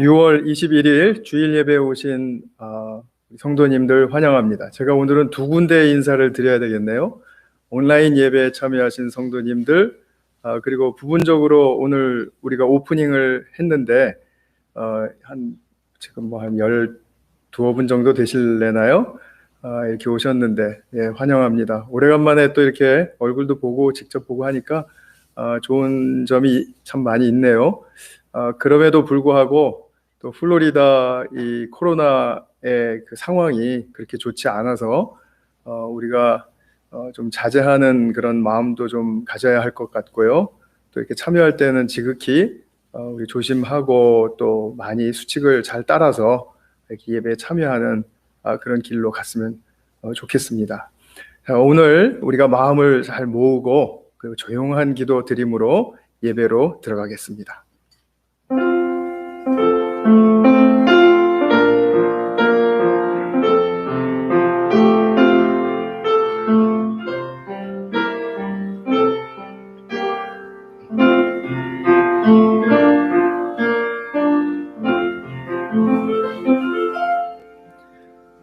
6월 21일 주일 예배에 오신 성도님들 환영합니다. 제가 오늘은 두 군데 인사를 드려야 되겠네요. 온라인 예배에 참여하신 성도님들, 그리고 부분적으로 오늘 우리가 오프닝을 했는데 지금 한 12분 정도 되실래나요? 이렇게 오셨는데 환영합니다. 오래간만에 또 이렇게 얼굴도 보고 직접 보고 하니까 좋은 점이 참 많이 있네요. 그럼에도 불구하고 또 플로리다 이 코로나의 그 상황이 그렇게 좋지 않아서 우리가 좀 자제하는 그런 마음도 좀 가져야 할 것 같고요. 또 이렇게 참여할 때는 지극히 우리 조심하고 또 많이 수칙을 잘 따라서 이렇게 예배에 참여하는 그런 길로 갔으면 좋겠습니다. 자, 오늘 우리가 마음을 잘 모으고 그리고 조용한 기도 드림으로 예배로 들어가겠습니다.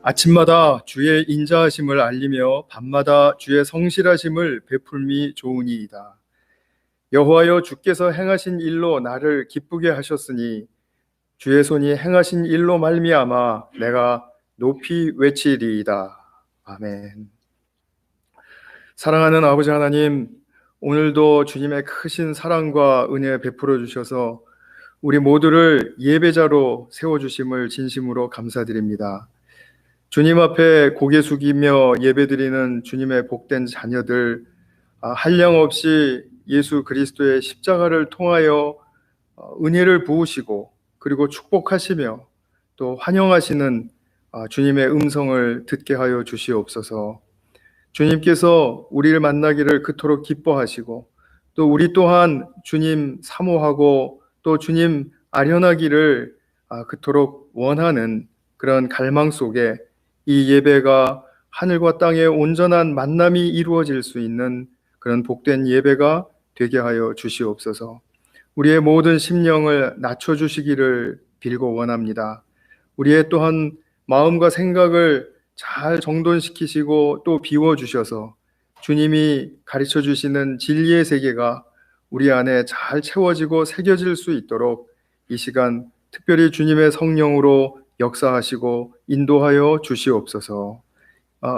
아침마다 주의 인자하심을 알리며 밤마다 주의 성실하심을 베풀미 좋으니이다. 여호와여, 주께서 행하신 일로 나를 기쁘게 하셨으니 주의 손이 행하신 일로 말미암아 내가 높이 외치리이다. 아멘. 사랑하는 아버지 하나님, 오늘도 주님의 크신 사랑과 은혜 베풀어 주셔서 우리 모두를 예배자로 세워주심을 진심으로 감사드립니다. 주님 앞에 고개 숙이며 예배드리는 주님의 복된 자녀들, 한량없이 예수 그리스도의 십자가를 통하여 은혜를 부으시고 그리고 축복하시며 또 환영하시는 주님의 음성을 듣게 하여 주시옵소서. 주님께서 우리를 만나기를 그토록 기뻐하시고 또 우리 또한 주님 사모하고 또 주님 아련하기를 그토록 원하는 그런 갈망 속에 이 예배가 하늘과 땅의 온전한 만남이 이루어질 수 있는 그런 복된 예배가 되게 하여 주시옵소서. 우리의 모든 심령을 낮춰주시기를 빌고 원합니다. 우리의 또한 마음과 생각을 잘 정돈시키시고 또 비워주셔서 주님이 가르쳐 주시는 진리의 세계가 우리 안에 잘 채워지고 새겨질 수 있도록 이 시간 특별히 주님의 성령으로 역사하시고 인도하여 주시옵소서.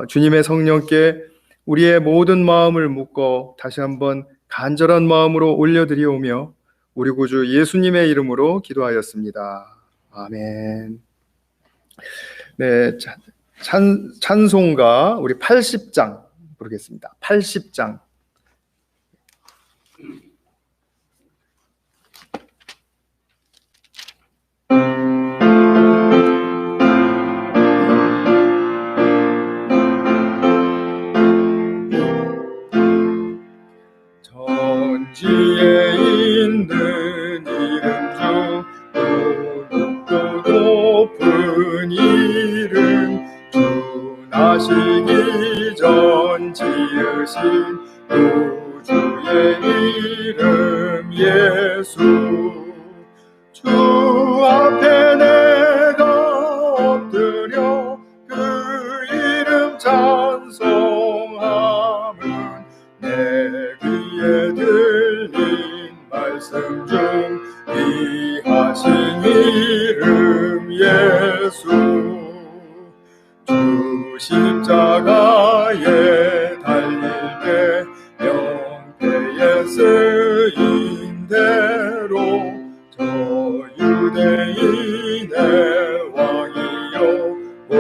주님의 성령께 우리의 모든 마음을 묶어 다시 한번 간절한 마음으로 올려드리오며 우리 구주 예수님의 이름으로 기도하였습니다. 아멘. 네, 찬송가 우리 80장 부르겠습니다. 80장. 전지에 있는 이름 중 높고 높은 이름, 주 나시기 전 지으신 구주의 이름 예수. 주 앞에 내가 엎드려 그 이름 찬송함은 내 귀에 들린 말씀 중 귀하신 이름 예수. 주 십자가에 달릴 때 명패에 쓰인 대로 저 유대인의 왕이요 곧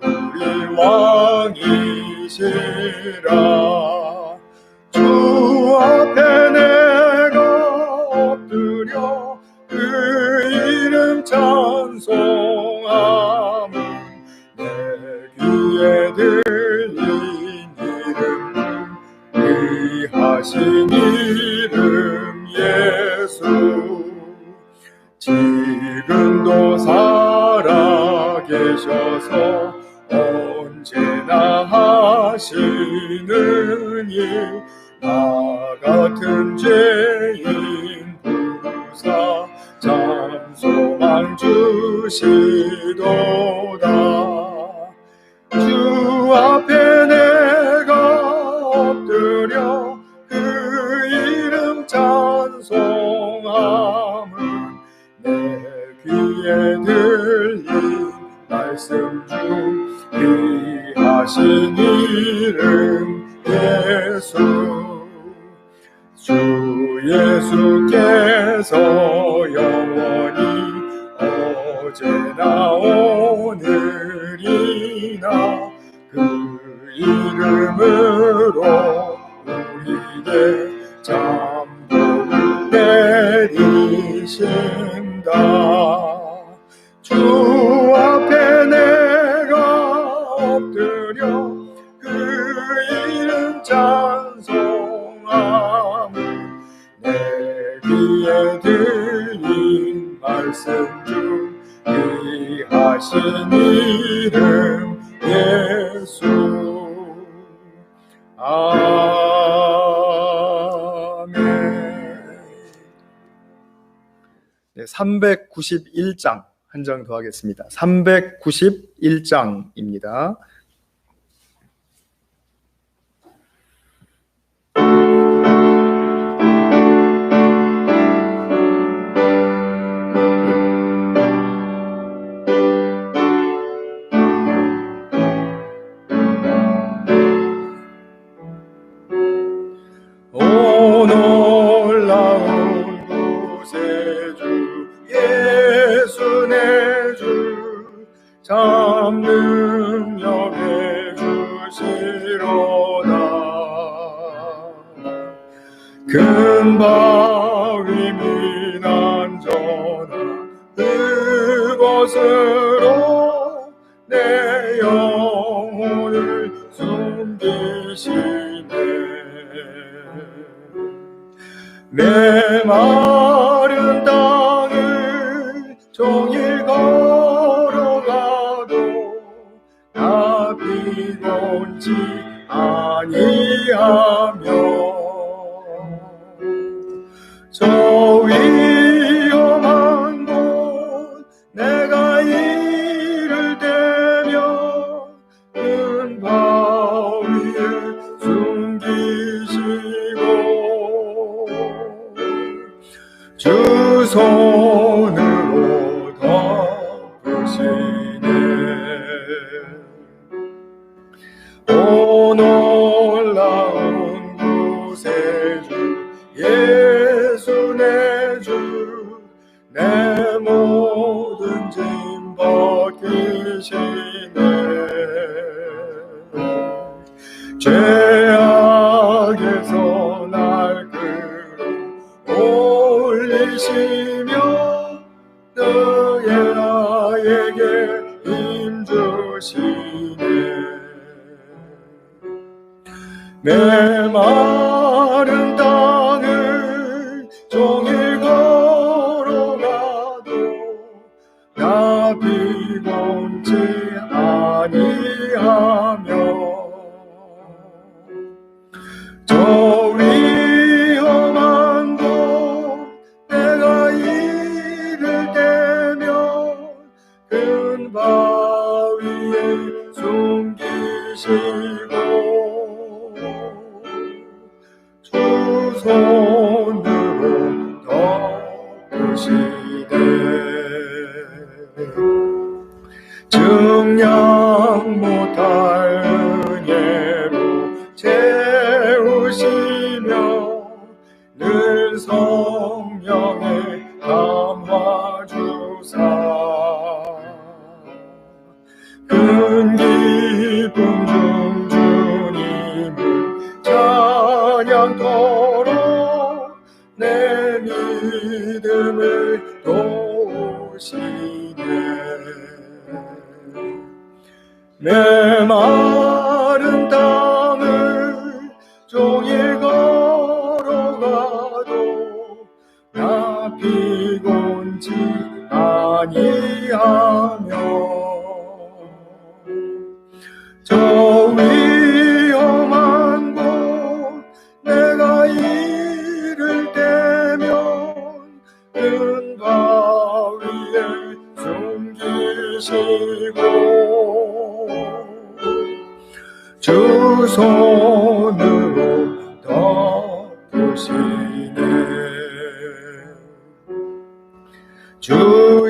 우리 왕이시라. 주 앞에 내가 엎드려 그 이름 찬송함은 내 귀에 들린 이름 귀하신 이름 예수. 지금도 살아계셔서 언제나 하시는 일, 나 같은 죄인 부르사 잠소만 상 주시도다. 주 앞에 내가 엎드려 그 이름 찬송함은 내 귀에 들린 말씀 중 귀하신 이름 예수. 주 예수께서 영원히 어제나 오늘이나 그 이름으로 우리에게 잠복을 내리신다. 주 앞에 내가 엎드려 그 이름 찬송함은 내 귀에 들린 말씀 중 귀하신 이름 예수. 아멘. 네, 391장 한 장 더 하겠습니다. 391장입니다. 오 놀라운 구세주 예수 내 주 참 능력의 주시로다. 큰 바위 미난전한 그곳으로 내 영혼을 숨기시네. 메마른 땅을 종일 걸어가도 나 비곤치 아니하며 저 위험한 곳 내가 이를 대며 큰 바위에 숨기시고 주 손으로 덮으시네. 오 놀라운 구세주 예수 내 주 내 모든 짐 벗기시네. 죄악에서 날 끌어올리시며 너의 나에게 힘주시네. 메마른 땅을 종일 걸어가도 나 비곤치 아니하며 저 위험한 곳 내가 이를 대며 큰 바위에 숨기시고 주 손으로 덮으시네. 증량 못할 은혜로 채우시며 늘 성령의 감화 주사 큰 기쁨 중 주님을 찬양토록 내 믿음을 도우시네. 메마른 땅을 종일 걸어가도 나 피곤치 아니하며 저 위험한 곳 내가 이를 대면 큰 바위에 주 손으로 덮으시네. 주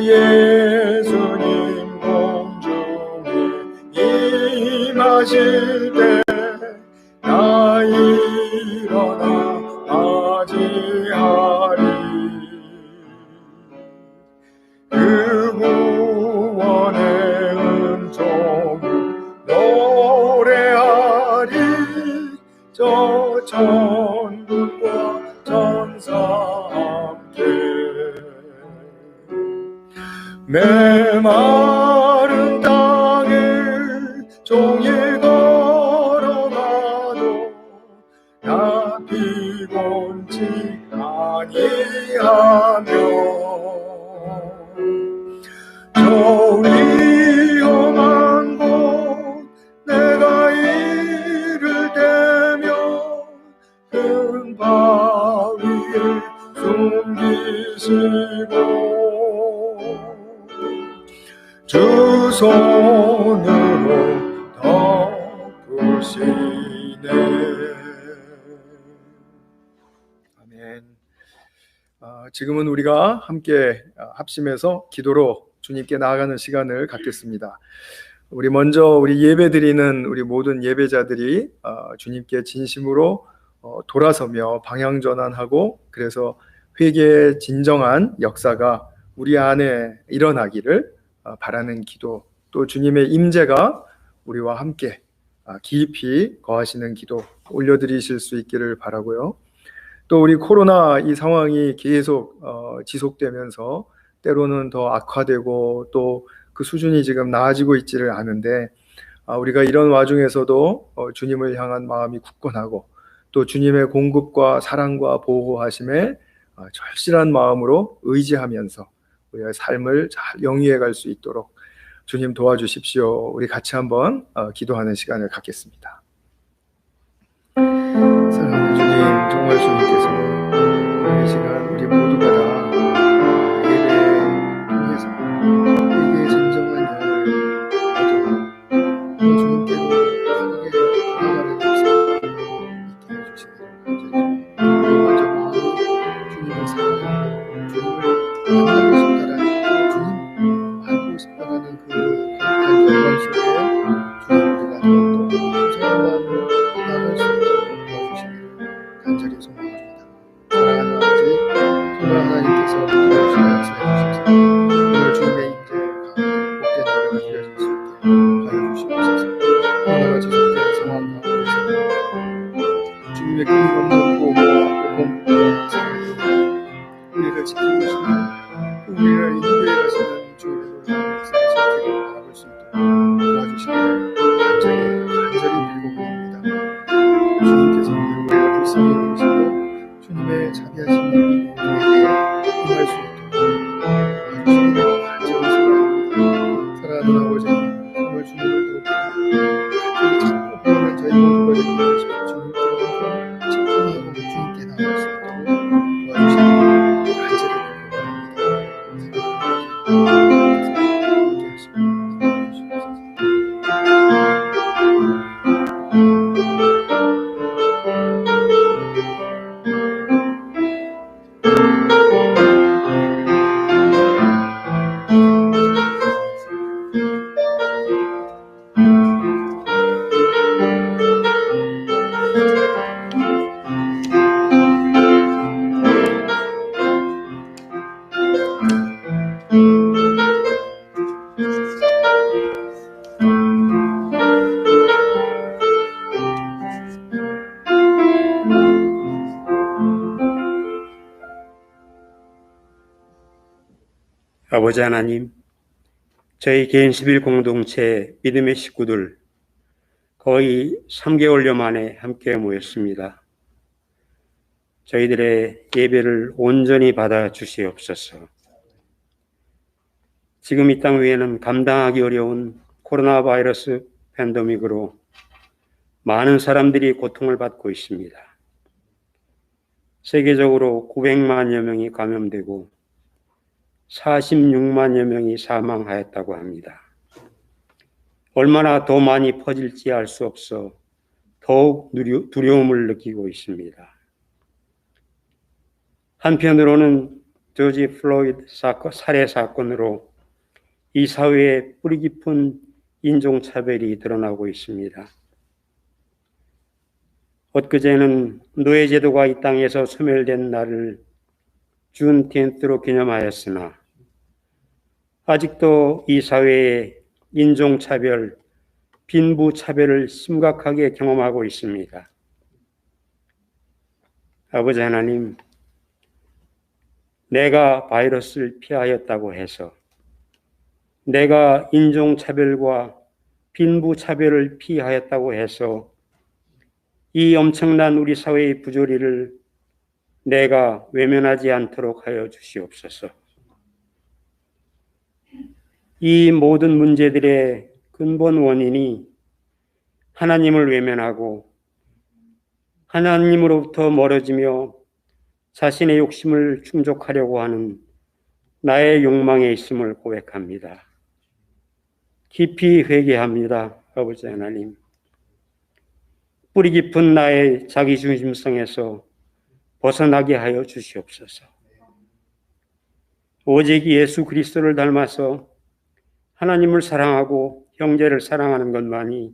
예수님 공중에 임하실 때 나 일어나 맞이하리. 그 구원의 은총을 노래하리. 저 천군과 천사 함께 메마른 땅을 종일 걸어가도 나 피곤치 아니하며 저 위험한 곳 내가 이를 대며 큰 바위에 숨기시고 주 손으로 덮으시네. 아멘. 지금은 우리가 함께 합심해서 기도로 주님께 나아가는 시간을 갖겠습니다. 우리 예배 드리는 우리 모든 예배자들이 주님께 진심으로 돌아서며 방향 전환하고, 그래서 회개의 진정한 역사가 우리 안에 일어나기를 바라는 기도, 또 주님의 임재가 우리와 함께 깊이 거하시는 기도 올려드리실 수 있기를 바라고요. 또 우리 코로나 이 상황이 계속 지속되면서 때로는 더 악화되고 또 그 수준이 지금 나아지고 있지를 않은데, 우리가 이런 와중에서도 주님을 향한 마음이 굳건하고 또 주님의 공급과 사랑과 보호하심에 절실한 마음으로 의지하면서 우리의 삶을 잘 영위해 갈 수 있도록 주님 도와주십시오. 우리 같이 한번 기도하는 시간을 갖겠습니다. 사랑하는 주님, 정말 주님께서 이 시간 우리 모두가 다 예배를 통해서 회개의 진정한 열을 얻어 주님께로 크게 나아가는 역사 있게 해주시기를 간절히 먼저 마음이 주님을 사랑하고 주님을 만나고 싶다라는 주님 알고 싶다라는 그 강한 열망 속에 주님 우리가 더욱더 순수한 마음으로 나아갈 수 있도록 도와주시기를 간절히 소망합니다. 사랑하는 아버지, 정말 하나님께서 기도하시며 역사해 주셔서 오늘 주님의 임재 가운데 복된 예배가 드려질 수 있게 하여 주시옵소서. 코로나가 지속되는 상황 가운데서 주님의 끊임없는 보호와 공급과 사랑으로 우리를 지켜주시며 또 우리를 인도해 가시는 주님의 놀라운 역사를 지키고 바라볼 수 있도록 도와주시기를 간절히 빌고봅니다. 주님께서 우리를 불쌍히 여기시고 주님의 자비하심이 모두에게 임할 수 있도록 도와주시기를 간절히 소망합니다. 사랑하는 아버지, 정말 주님을 더욱더 간절히 찾고 보는 저희 모두가 되게 하시고 주님께로 집중하고 주님께 나아갈 수 있도록 도와주시기를 간절히 빌고봅니다. 함께 하시고 인도해 주시옵소서. 아버지 하나님, 저희 개인 11 공동체 믿음의 식구들 거의 3개월여 만에 함께 모였습니다. 저희들의 예배를 온전히 받아 주시옵소서. 지금 이 땅 위에는 감당하기 어려운 코로나 바이러스 팬데믹으로 많은 사람들이 고통을 받고 있습니다. 세계적으로 900만여 명이 감염되고 46만여 명이 사망하였다고 합니다. 얼마나 더 많이 퍼질지 알 수 없어 더욱 두려움을 느끼고 있습니다. 한편으로는 조지 플로이드 살해 사건으로 이 사회에 뿌리 깊은 인종차별이 드러나고 있습니다. 엊그제는 노예제도가 이 땅에서 소멸된 날을 준텐트로 기념하였으나 아직도 이 사회에 인종차별, 빈부차별을 심각하게 경험하고 있습니다. 아버지 하나님, 내가 바이러스를 피하였다고 해서, 내가 인종차별과 빈부차별을 피하였다고 해서 이 엄청난 우리 사회의 부조리를 내가 외면하지 않도록 하여 주시옵소서. 이 모든 문제들의 근본 원인이 하나님을 외면하고 하나님으로부터 멀어지며 자신의 욕심을 충족하려고 하는 나의 욕망에 있음을 고백합니다. 깊이 회개합니다, 아버지 하나님. 뿌리 깊은 나의 자기중심성에서 벗어나게 하여 주시옵소서. 오직 예수 그리스도를 닮아서 하나님을 사랑하고 형제를 사랑하는 것만이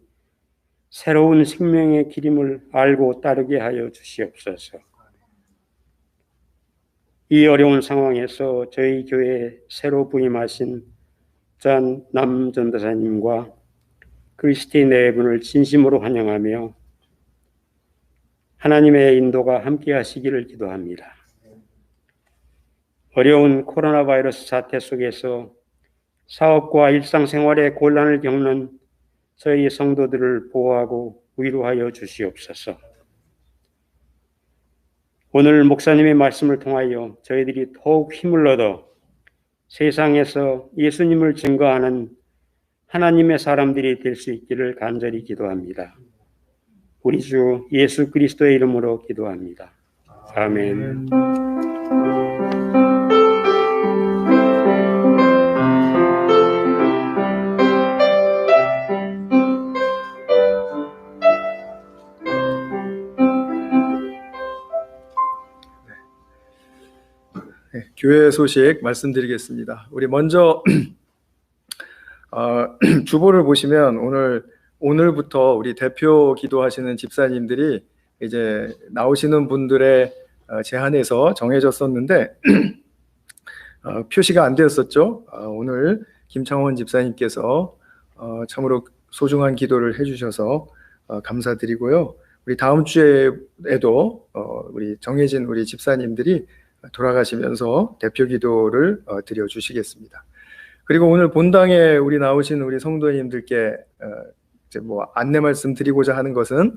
새로운 생명의 길임을 알고 따르게 하여 주시옵소서. 이 어려운 상황에서 저희 교회에 새로 부임하신 전 남전도사님과 크리스티 네 분을 진심으로 환영하며 하나님의 인도가 함께 하시기를 기도합니다. 어려운 코로나 바이러스 사태 속에서 사업과 일상생활의 곤란을 겪는 저희 성도들을 보호하고 위로하여 주시옵소서. 오늘 목사님의 말씀을 통하여 저희들이 더욱 힘을 얻어 세상에서 예수님을 증거하는 하나님의 사람들이 될 수 있기를 간절히 기도합니다. 우리 주 예수 그리스도의 이름으로 기도합니다. 아멘. 네, 교회 소식 말씀드리겠습니다. 우리 먼저 주보를 보시면 오늘부터 우리 대표 기도하시는 집사님들이 이제 나오시는 분들의 제한에서 정해졌었는데 표시가 안 되었었죠. 오늘 김창원 집사님께서 참으로 소중한 기도를 해주셔서 감사드리고요. 우리 다음 주에도 우리 정해진 우리 집사님들이 돌아가시면서 대표 기도를 드려주시겠습니다. 그리고 오늘 본당에 우리 나오신 우리 성도님들께 이제 뭐 안내 말씀 드리고자 하는 것은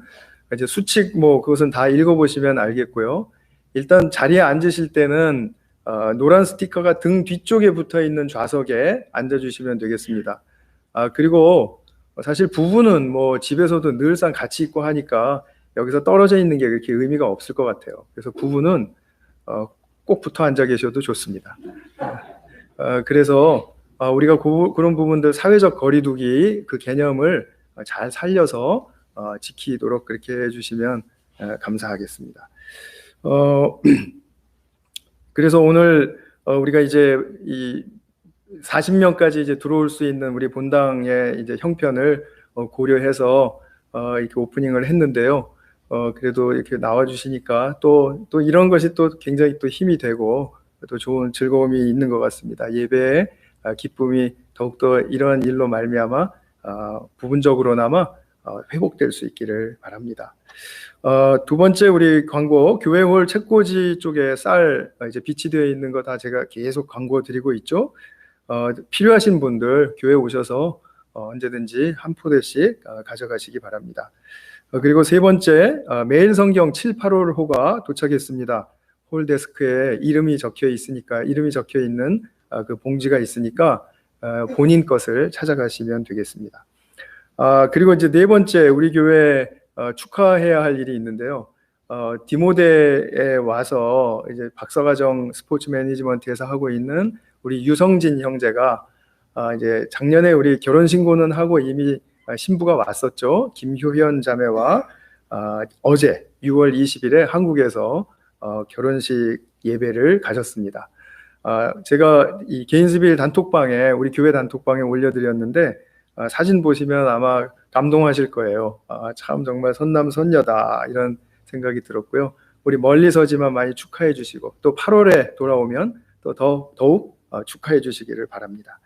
이제 수칙 그것은 다 읽어보시면 알겠고요. 일단 자리에 앉으실 때는 노란 스티커가 등 뒤쪽에 붙어 있는 좌석에 앉아주시면 되겠습니다. 그리고 사실 부부는 집에서도 늘상 같이 있고 하니까 여기서 떨어져 있는 게 그렇게 의미가 없을 것 같아요. 그래서 부부는 꼭 붙어 앉아 계셔도 좋습니다. 그래서 우리가 그런 부분들 사회적 거리두기 그 개념을 잘 살려서 지키도록 그렇게 해주시면 감사하겠습니다. 그래서 오늘 우리가 이제 이 40명까지 이제 들어올 수 있는 우리 본당의 이제 형편을 고려해서 이렇게 오프닝을 했는데요. 그래도 이렇게 나와주시니까 또 이런 것이 또 굉장히 또 힘이 되고 또 좋은 즐거움이 있는 것 같습니다. 예배의 기쁨이 더욱더 이러한 일로 말미암아 부분적으로나마 회복될 수 있기를 바랍니다. 두 번째 우리 광고, 교회홀 책꽂이 쪽에 쌀 이제 비치되어 있는 거 다 제가 계속 광고 드리고 있죠. 필요하신 분들 교회 오셔서 언제든지 한 포대씩 가져가시기 바랍니다. 그리고 세 번째, 매일 성경 785호가 도착했습니다. 홀데스크에 이름이 적혀 있는 그 봉지가 있으니까 본인 것을 찾아가시면 되겠습니다. 그리고 이제 네 번째, 우리 교회 축하해야 할 일이 있는데요. 디모데에 와서 이제 박사과정 스포츠 매니지먼트에서 하고 있는 우리 유성진 형제가 이제 작년에 우리 결혼 신고는 하고 이미 신부가 왔었죠. 김효현 자매와 어제 6월 20일에 한국에서 결혼식 예배를 가졌습니다. 제가 이 개인스빌 단톡방에, 우리 교회 단톡방에 올려드렸는데 사진 보시면 아마 감동하실 거예요. 참 정말 선남선녀다 이런 생각이 들었고요. 우리 멀리서지만 많이 축하해 주시고 또 8월에 돌아오면 또 더욱 축하해 주시기를 바랍니다.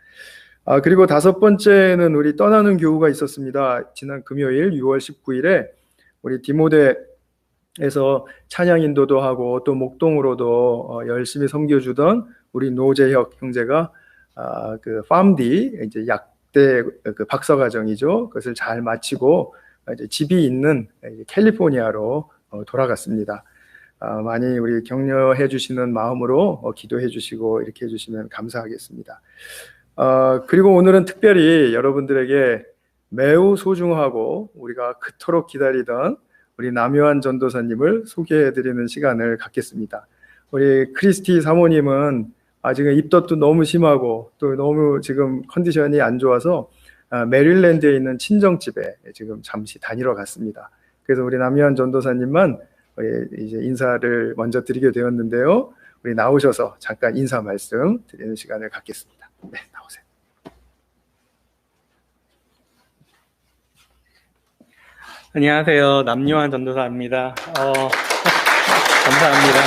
그리고 다섯 번째는 우리 떠나는 교우가 있었습니다. 지난 금요일 6월 19일에 우리 디모데에서 찬양 인도도 하고 또 목동으로도 열심히 섬겨주던 우리 노재혁 형제가 그 팜디 이제 약대 그 박사과정이죠. 그것을 잘 마치고 이제 집이 있는 캘리포니아로 돌아갔습니다. 많이 우리 격려해 주시는 마음으로 기도해 주시고 이렇게 해 주시면 감사하겠습니다. 그리고 오늘은 특별히 여러분들에게 매우 소중하고 우리가 그토록 기다리던 우리 남요한 전도사님을 소개해 드리는 시간을 갖겠습니다. 우리 크리스티 사모님은 지금 입덧도 너무 심하고 또 너무 지금 컨디션이 안 좋아서 메릴랜드에 있는 친정집에 지금 잠시 다니러 갔습니다. 그래서 우리 남요한 전도사님만 이제 인사를 먼저 드리게 되었는데요. 우리 나오셔서 잠깐 인사 말씀 드리는 시간을 갖겠습니다. 네, 나오세요. 안녕하세요. 남요한 전도사입니다. 감사합니다.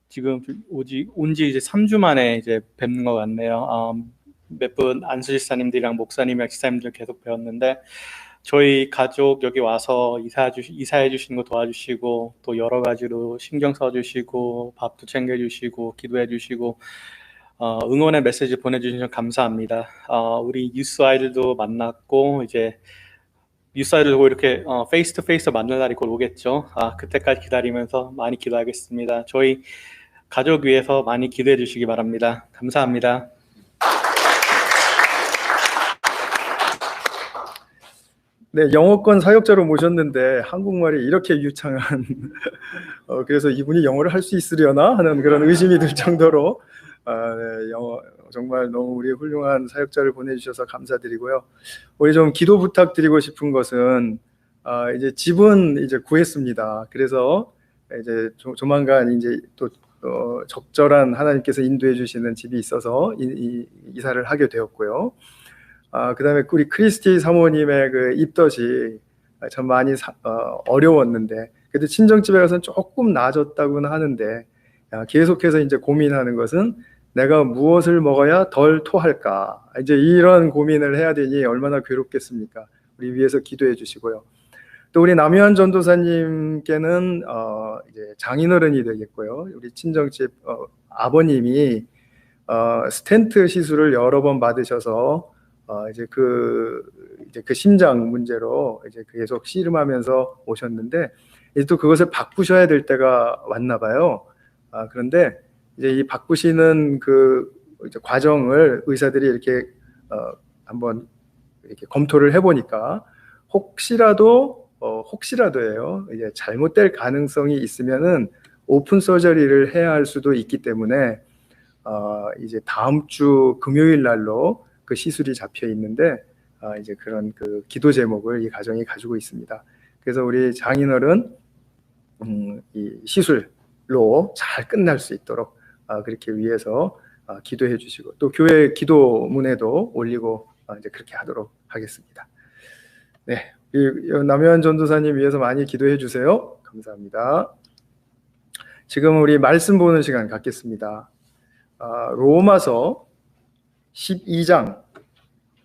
지금 온지 이제 3주 만에 이제 뵙는 것 같네요. 몇 분 안수집사님들이랑 목사님이랑 지사님들 계속 배웠는데 저희 가족 여기 와서 이사해 주시는 거 도와주시고 또 여러 가지로 신경 써주시고 밥도 챙겨주시고 기도해 주시고 응원의 메시지 보내주셔서 감사합니다. 우리 뉴스 아이들도 만났고 이제 뉴스 아이들도 이렇게 페이스 투 페이스 만날 날이 곧 오겠죠. 그때까지 기다리면서 많이 기도하겠습니다. 저희 가족 위해서 많이 기도해 주시기 바랍니다. 감사합니다. 네, 영어권 사역자로 모셨는데 한국말이 이렇게 유창한 그래서 이분이 영어를 할 수 있으려나 하는 그런 의심이 들 정도로 네, 영어 정말 너무 우리 훌륭한 사역자를 보내주셔서 감사드리고요. 우리 좀 기도 부탁드리고 싶은 것은 이제 집은 이제 구했습니다. 그래서 이제 조만간 이제 또 적절한 하나님께서 인도해 주시는 집이 있어서 이사를 하게 되었고요. 그다음에 우리 크리스티 사모님의 그 입덧이 참 많이 어려웠는데 그래도 친정집에 가서는 조금 나아졌다고는 하는데 계속해서 이제 고민하는 것은 내가 무엇을 먹어야 덜 토할까? 이제 이런 고민을 해야 되니 얼마나 괴롭겠습니까? 우리 위해서 기도해 주시고요. 또 우리 남요한 전도사님께는 이제 장인어른이 되겠고요. 우리 친정집 아버님이 스텐트 시술을 여러 번 받으셔서 이제 그 심장 문제로 이제 계속 씨름하면서 오셨는데 이제 또 그것을 바꾸셔야 될 때가 왔나 봐요. 그런데 이제 이 바꾸시는 그 이제 과정을 의사들이 이렇게 한번 이렇게 검토를 해보니까 혹시라도예요. 이제 잘못될 가능성이 있으면은 오픈 서저리를 해야 할 수도 있기 때문에 이제 다음 주 금요일 날로 그 시술이 잡혀 있는데 이제 그런 그 기도 제목을 이 가정이 가지고 있습니다. 그래서 우리 장인어른 이 시술로 잘 끝날 수 있도록 그렇게 위해서 기도해 주시고 또 교회 기도문에도 올리고 이제 그렇게 하도록 하겠습니다. 네, 남요한 전도사님 위해서 많이 기도해 주세요. 감사합니다. 지금 우리 말씀 보는 시간 갖겠습니다. 로마서 12장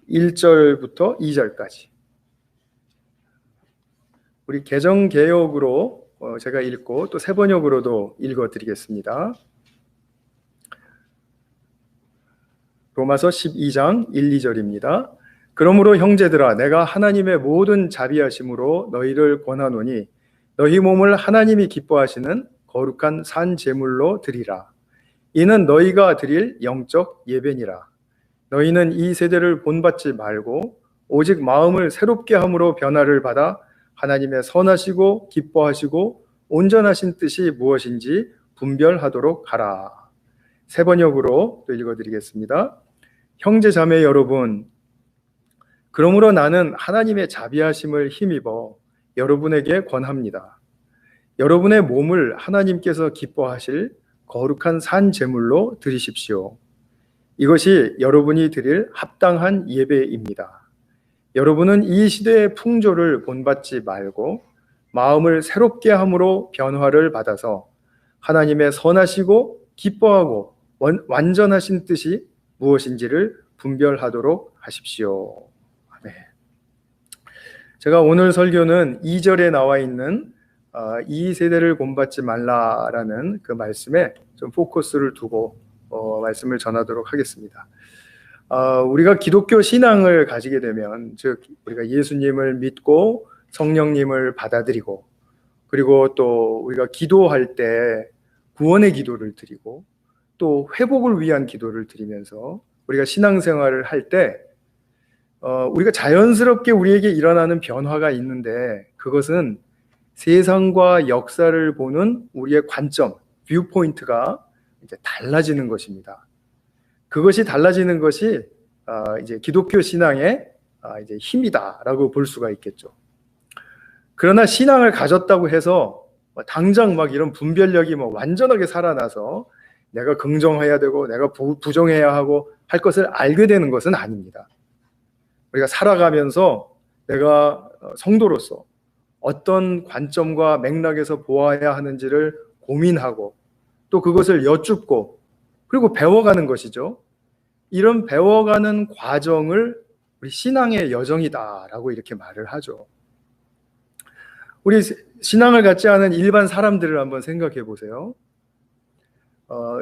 1절부터 2절까지 우리 개정개역으로 제가 읽고 또 새번역으로도 읽어드리겠습니다. 로마서 12장 1, 2절입니다. 그러므로 형제들아 내가 하나님의 모든 자비하심으로 너희를 권하노니 너희 몸을 하나님이 기뻐하시는 거룩한 산 제물로 드리라. 이는 너희가 드릴 영적 예배니라. 너희는 이 세대를 본받지 말고 오직 마음을 새롭게 함으로 변화를 받아 하나님의 선하시고 기뻐하시고 온전하신 뜻이 무엇인지 분별하도록 하라. 새번역으로 또 읽어드리겠습니다. 형제 자매 여러분, 그러므로 나는 하나님의 자비하심을 힘입어 여러분에게 권합니다. 여러분의 몸을 하나님께서 기뻐하실 거룩한 산 제물로 드리십시오. 이것이 여러분이 드릴 합당한 예배입니다. 여러분은 이 시대의 풍조를 본받지 말고 마음을 새롭게 함으로 변화를 받아서 하나님의 선하시고 기뻐하고 완전하신 뜻이 무엇인지를 분별하도록 하십시오. 아멘. 제가 오늘 설교는 2절에 나와 있는 이 세대를 본받지 말라라는 그 말씀에 좀 포커스를 두고 말씀을 전하도록 하겠습니다. 우리가 기독교 신앙을 가지게 되면, 즉 우리가 예수님을 믿고 성령님을 받아들이고, 그리고 또 우리가 기도할 때 구원의 기도를 드리고 또 회복을 위한 기도를 드리면서 우리가 신앙생활을 할 때 우리가 자연스럽게 우리에게 일어나는 변화가 있는데, 그것은 세상과 역사를 보는 우리의 관점, 뷰포인트가 이제 달라지는 것입니다. 그것이 달라지는 것이 이제 기독교 신앙의 이제 힘이다라고 볼 수가 있겠죠. 그러나 신앙을 가졌다고 해서 당장 막 이런 분별력이 완전하게 살아나서 내가 긍정해야 되고 내가 부정해야 하고 할 것을 알게 되는 것은 아닙니다. 우리가 살아가면서 내가 성도로서 어떤 관점과 맥락에서 보아야 하는지를 고민하고 또 그것을 여쭙고 그리고 배워가는 것이죠. 이런 배워가는 과정을 우리 신앙의 여정이다라고 이렇게 말을 하죠. 우리 신앙을 갖지 않은 일반 사람들을 한번 생각해 보세요.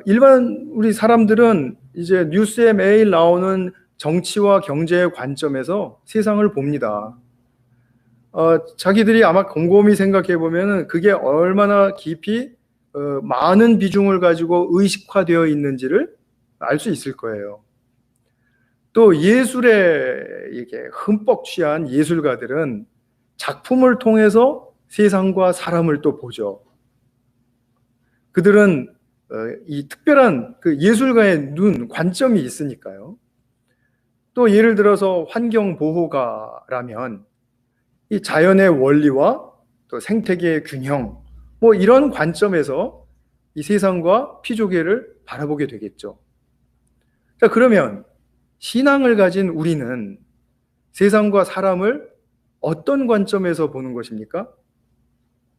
일반 우리 사람들은 이제 뉴스에 매일 나오는 정치와 경제의 관점에서 세상을 봅니다. 자기들이 아마 곰곰이 생각해 보면은 그게 얼마나 깊이 많은 비중을 가지고 의식화되어 있는지를 알 수 있을 거예요. 또 예술에 이렇게 흠뻑 취한 예술가들은 작품을 통해서 세상과 사람을 또 보죠. 그들은 이 특별한 그 예술가의 눈, 관점이 있으니까요. 또 예를 들어서 환경보호가라면 이 자연의 원리와 또 생태계의 균형, 이런 관점에서 이 세상과 피조계를 바라보게 되겠죠. 자, 그러면 신앙을 가진 우리는 세상과 사람을 어떤 관점에서 보는 것입니까?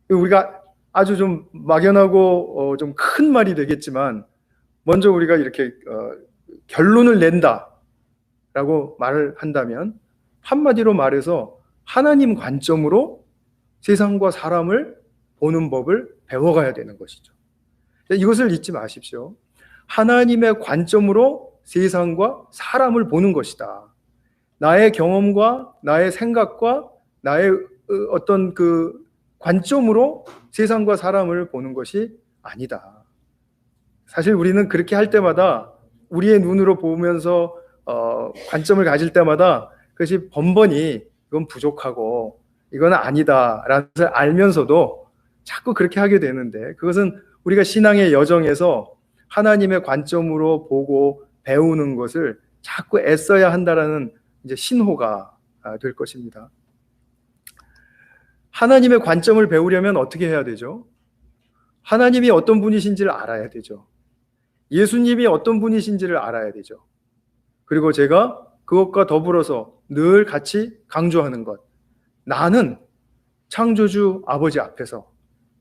우리가 아주 좀 막연하고 좀 큰 말이 되겠지만, 먼저 우리가 이렇게 결론을 낸다라고 말을 한다면, 한마디로 말해서 하나님 관점으로 세상과 사람을 보는 법을 배워가야 되는 것이죠. 이것을 잊지 마십시오. 하나님의 관점으로 세상과 사람을 보는 것이다. 나의 경험과 나의 생각과 나의 어떤 그 관점으로 세상과 사람을 보는 것이 아니다. 사실 우리는 그렇게 할 때마다 우리의 눈으로 보면서 관점을 가질 때마다 그것이 번번이 이건 부족하고 이건 아니다라는 것을 알면서도 자꾸 그렇게 하게 되는데, 그것은 우리가 신앙의 여정에서 하나님의 관점으로 보고 배우는 것을 자꾸 애써야 한다라는 이제 신호가 될 것입니다. 하나님의 관점을 배우려면 어떻게 해야 되죠? 하나님이 어떤 분이신지를 알아야 되죠. 예수님이 어떤 분이신지를 알아야 되죠. 그리고 제가 그것과 더불어서 늘 같이 강조하는 것, 나는 창조주 아버지 앞에서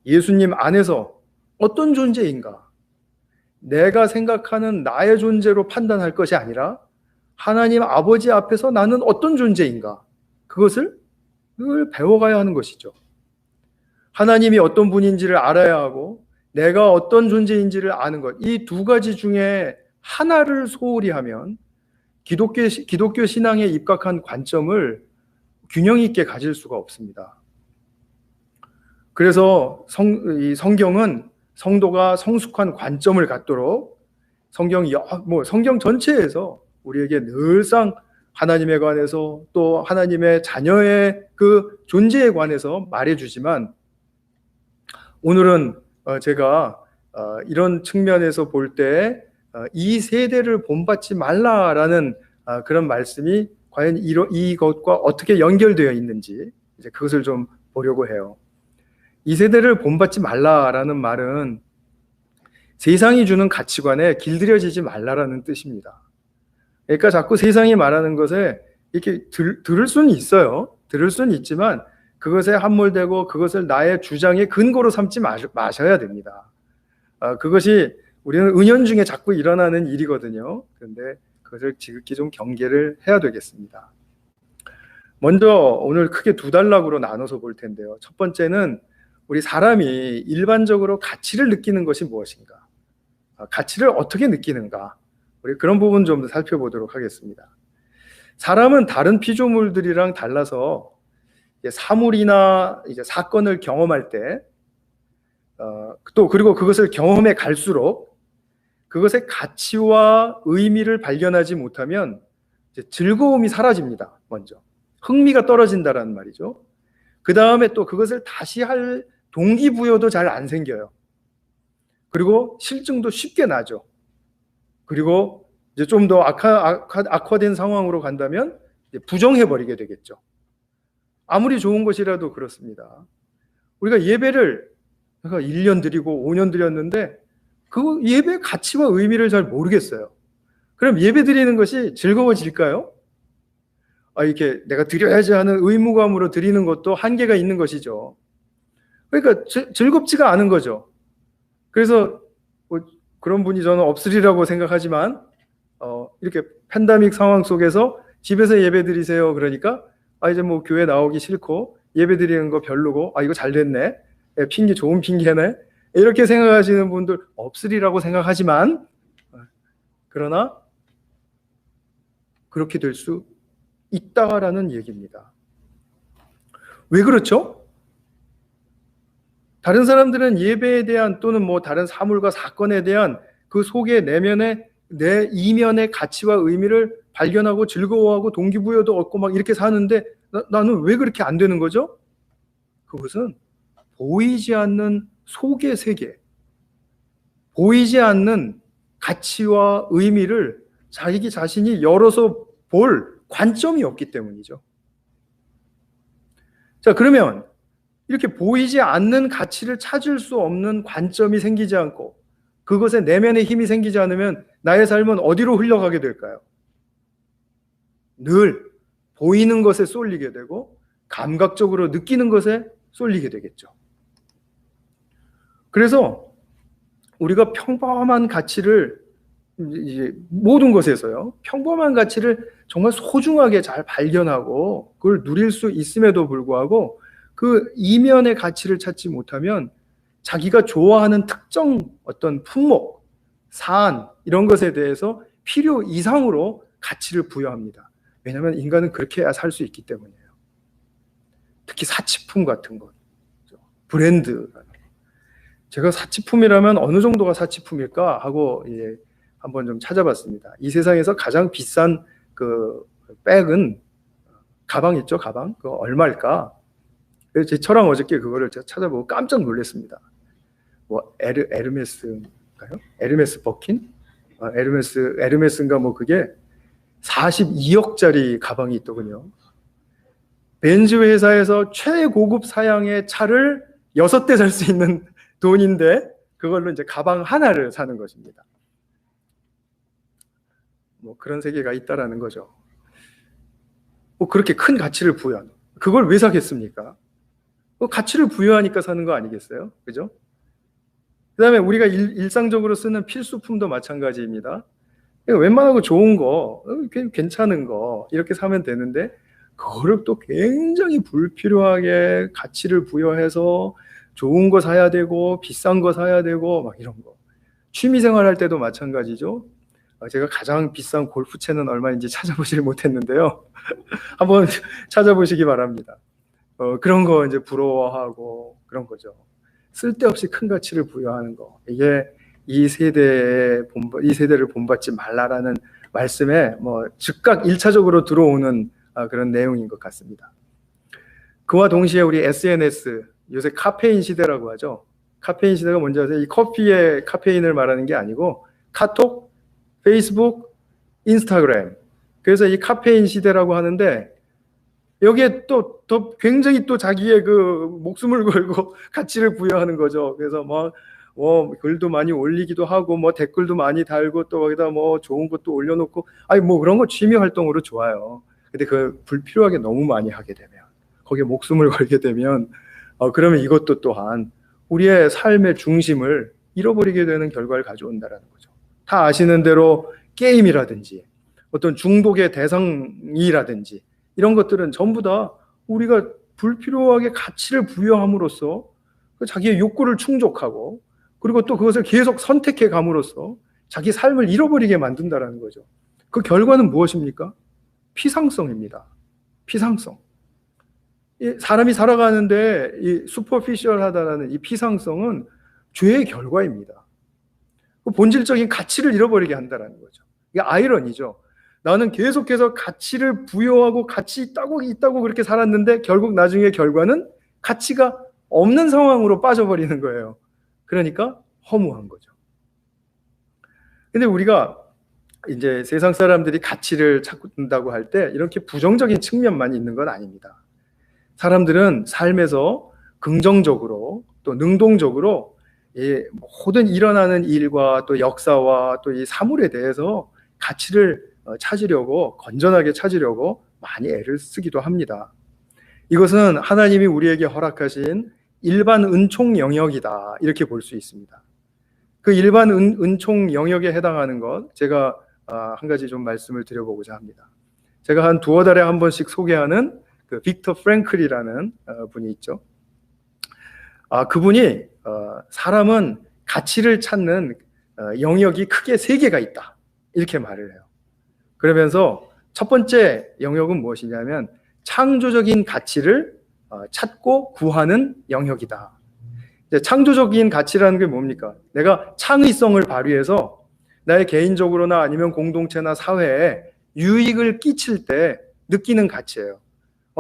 예수님 안에서 어떤 존재인가? 내가 생각하는 나의 존재로 판단할 것이 아니라 하나님 아버지 앞에서 나는 어떤 존재인가? 그것을 늘 배워가야 하는 것이죠. 하나님이 어떤 분인지를 알아야 하고 내가 어떤 존재인지를 아는 것, 이 두 가지 중에 하나를 소홀히 하면 기독교 신앙에 입각한 관점을 균형 있게 가질 수가 없습니다. 그래서 이 성경은 성도가 성숙한 관점을 갖도록 성경 전체에서 우리에게 늘상 하나님에 관해서 또 하나님의 자녀의 그 존재에 관해서 말해주지만, 오늘은 제가 이런 측면에서 볼 때 이 세대를 본받지 말라라는 그런 말씀이 과연 이것과 어떻게 연결되어 있는지 이제 그것을 좀 보려고 해요. 이 세대를 본받지 말라라는 말은 세상이 주는 가치관에 길들여지지 말라라는 뜻입니다. 그러니까 자꾸 세상이 말하는 것에 이렇게 들을 수는 있어요. 들을 수는 있지만 그것에 함몰되고 그것을 나의 주장의 근거로 삼지 마셔야 됩니다. 그것이 우리는 은연중에 자꾸 일어나는 일이거든요. 그런데 그것을 지극히 좀 경계를 해야 되겠습니다. 먼저 오늘 크게 두 단락으로 나눠서 볼 텐데요. 첫 번째는 우리 사람이 일반적으로 가치를 느끼는 것이 무엇인가? 가치를 어떻게 느끼는가? 우리 그런 부분 좀 살펴보도록 하겠습니다. 사람은 다른 피조물들이랑 달라서 사물이나 이제 사건을 경험할 때, 또 그리고 그것을 경험해 갈수록 그것의 가치와 의미를 발견하지 못하면 이제 즐거움이 사라집니다. 먼저 흥미가 떨어진다라는 말이죠. 그 다음에 또 그것을 다시 할 동기부여도 잘 안 생겨요. 그리고 실증도 쉽게 나죠. 그리고 이제 좀 더 악화된 상황으로 간다면 부정해버리게 되겠죠. 아무리 좋은 것이라도 그렇습니다. 우리가 예배를 1년 드리고 5년 드렸는데 그 예배의 가치와 의미를 잘 모르겠어요. 그럼 예배 드리는 것이 즐거워질까요? 이렇게 내가 드려야지 하는 의무감으로 드리는 것도 한계가 있는 것이죠. 그러니까 즐겁지가 않은 거죠. 그래서 뭐 그런 분이 저는 없으리라고 생각하지만 이렇게 팬데믹 상황 속에서 집에서 예배 드리세요. 그러니까 이제 뭐 교회 나오기 싫고 예배 드리는 거 별로고 이거 잘 됐네. 핑계 좋은 핑계네. 이렇게 생각하시는 분들 없으리라고 생각하지만 그러나 그렇게 될 수 있다라는 얘기입니다. 왜 그렇죠? 다른 사람들은 예배에 대한 또는 뭐 다른 사물과 사건에 대한 그 속에 내 이면의 가치와 의미를 발견하고 즐거워하고 동기부여도 얻고 막 이렇게 사는데 나는 왜 그렇게 안 되는 거죠? 그것은 보이지 않는 속의 세계, 보이지 않는 가치와 의미를 자기 자신이 열어서 볼 관점이 없기 때문이죠. 자, 그러면 이렇게 보이지 않는 가치를 찾을 수 없는 관점이 생기지 않고 그것에 내면의 힘이 생기지 않으면 나의 삶은 어디로 흘러가게 될까요? 늘 보이는 것에 쏠리게 되고 감각적으로 느끼는 것에 쏠리게 되겠죠. 그래서 우리가 평범한 가치를 이제 모든 것에서요, 평범한 가치를 정말 소중하게 잘 발견하고 그걸 누릴 수 있음에도 불구하고 그 이면의 가치를 찾지 못하면 자기가 좋아하는 특정 어떤 품목, 사안 이런 것에 대해서 필요 이상으로 가치를 부여합니다. 왜냐하면 인간은 그렇게 해야 살 수 있기 때문이에요. 특히 사치품 같은 것, 브랜드. 제가 사치품이라면 어느 정도가 사치품일까 하고 한번 좀 찾아봤습니다. 이 세상에서 가장 비싼 그 백은 가방 있죠, 가방. 그거 얼마일까? 그래서 제 처랑 어저께 그거를 제가 찾아보고 깜짝 놀랐습니다. 뭐 에르메스인가요? 에르메스 버킨? 에르메스인가 뭐 그게 42억짜리 가방이 있더군요. 벤츠 회사에서 최고급 사양의 차를 6대 살 수 있는 돈인데 그걸로 이제 가방 하나를 사는 것입니다. 뭐 그런 세계가 있다라는 거죠. 뭐 그렇게 큰 가치를 부여하는 그걸 왜 사겠습니까? 가치를 부여하니까 사는 거 아니겠어요? 그죠? 그 다음에 우리가 일상적으로 쓰는 필수품도 마찬가지입니다. 웬만하고 좋은 거, 괜찮은 거 이렇게 사면 되는데 그거를 또 굉장히 불필요하게 가치를 부여해서 좋은 거 사야 되고 비싼 거 사야 되고 막 이런 거. 취미생활 할 때도 마찬가지죠. 제가 가장 비싼 골프채는 얼마인지 찾아보질 못했는데요. 한번 찾아보시기 바랍니다. 그런 거 이제 부러워하고 그런 거죠. 쓸데없이 큰 가치를 부여하는 거. 이게 이 세대를 본받지 말라라는 말씀에 뭐 즉각 1차적으로 들어오는 그런 내용인 것 같습니다. 그와 동시에 우리 SNS, 요새 카페인 시대라고 하죠. 카페인 시대가 뭔지 아세요? 이 커피의 카페인을 말하는 게 아니고 카톡, 페이스북, 인스타그램 그래서 이 카페인 시대라고 하는데 여기에 또 더 굉장히 또 자기의 그 목숨을 걸고 가치를 부여하는 거죠. 그래서 글도 많이 올리기도 하고 댓글도 많이 달고 또 거기다 좋은 것도 올려놓고 그런 거 취미 활동으로 좋아요. 근데 그 불필요하게 너무 많이 하게 되면 거기에 목숨을 걸게 되면 그러면 이것도 또한 우리의 삶의 중심을 잃어버리게 되는 결과를 가져온다라는 거죠. 다 아시는 대로 게임이라든지 어떤 중독의 대상이라든지 이런 것들은 전부 다 우리가 불필요하게 가치를 부여함으로써 자기의 욕구를 충족하고 그리고 또 그것을 계속 선택해 감으로써 자기 삶을 잃어버리게 만든다라는 거죠. 그 결과는 무엇입니까? 피상성입니다. 피상성. 사람이 살아가는데 이 슈퍼피셜하다라는 이 피상성은 죄의 결과입니다. 본질적인 가치를 잃어버리게 한다는 거죠. 이게 아이러니죠. 나는 계속해서 가치를 부여하고 가치 있다고 그렇게 살았는데 결국 나중에 결과는 가치가 없는 상황으로 빠져버리는 거예요. 그러니까 허무한 거죠. 근데 우리가 이제 세상 사람들이 가치를 찾는다고 할 때 이렇게 부정적인 측면만 있는 건 아닙니다. 사람들은 삶에서 긍정적으로 또 능동적으로 모든 일어나는 일과 또 역사와 또 이 사물에 대해서 가치를 찾으려고 건전하게 찾으려고 많이 애를 쓰기도 합니다. 이것은 하나님이 우리에게 허락하신 일반 은총 영역이다 이렇게 볼 수 있습니다. 그 일반 은총 영역에 해당하는 것 제가 한 가지 좀 말씀을 드려보고자 합니다. 제가 한 두어 달에 한 번씩 소개하는 그 빅터 프랭클이라는 분이 있죠. 그분이 사람은 가치를 찾는 영역이 크게 세 개가 있다 이렇게 말을 해요. 그러면서 첫 번째 영역은 무엇이냐면 창조적인 가치를 찾고 구하는 영역이다. 창조적인 가치라는 게 뭡니까? 내가 창의성을 발휘해서 나의 개인적으로나 아니면 공동체나 사회에 유익을 끼칠 때 느끼는 가치예요.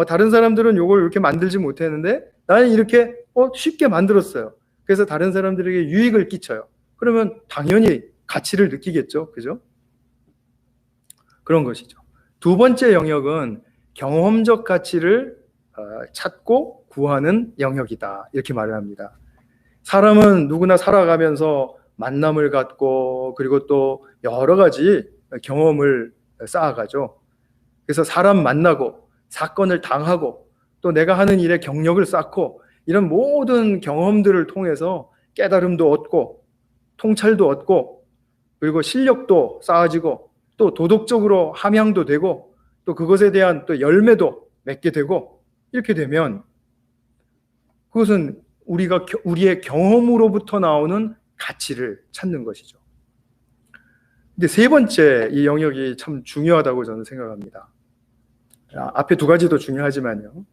다른 사람들은 이걸 이렇게 만들지 못했는데 나는 이렇게 쉽게 만들었어요. 그래서 다른 사람들에게 유익을 끼쳐요. 그러면 당연히 가치를 느끼겠죠. 그죠? 그런 것이죠. 두 번째 영역은 경험적 가치를 찾고 구하는 영역이다. 이렇게 말을 합니다. 사람은 누구나 살아가면서 만남을 갖고 그리고 또 여러 가지 경험을 쌓아가죠. 그래서 사람 만나고 사건을 당하고 또 내가 하는 일에 경력을 쌓고 이런 모든 경험들을 통해서 깨달음도 얻고 통찰도 얻고 그리고 실력도 쌓아지고 또 도덕적으로 함양도 되고 또 그것에 대한 또 열매도 맺게 되고 이렇게 되면 그것은 우리의 경험으로부터 나오는 가치를 찾는 것이죠. 근데 세 번째 이 영역이 참 중요하다고 저는 생각합니다. 앞에 두 가지도 중요하지만요.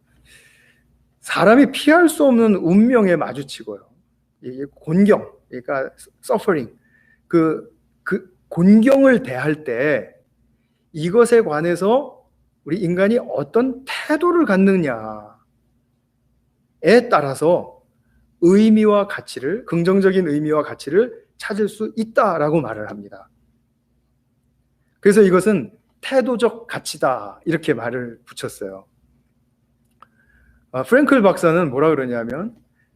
사람이 피할 수 없는 운명에 마주치고요. 이게 곤경, 그러니까 suffering, 그 곤경을 대할 때 이것에 관해서 우리 인간이 어떤 태도를 갖느냐에 따라서 의미와 가치를, 긍정적인 의미와 가치를 찾을 수 있다라고 말을 합니다. 그래서 이것은 태도적 가치다 이렇게 말을 붙였어요. 프랭클 박사는 뭐라 그러냐면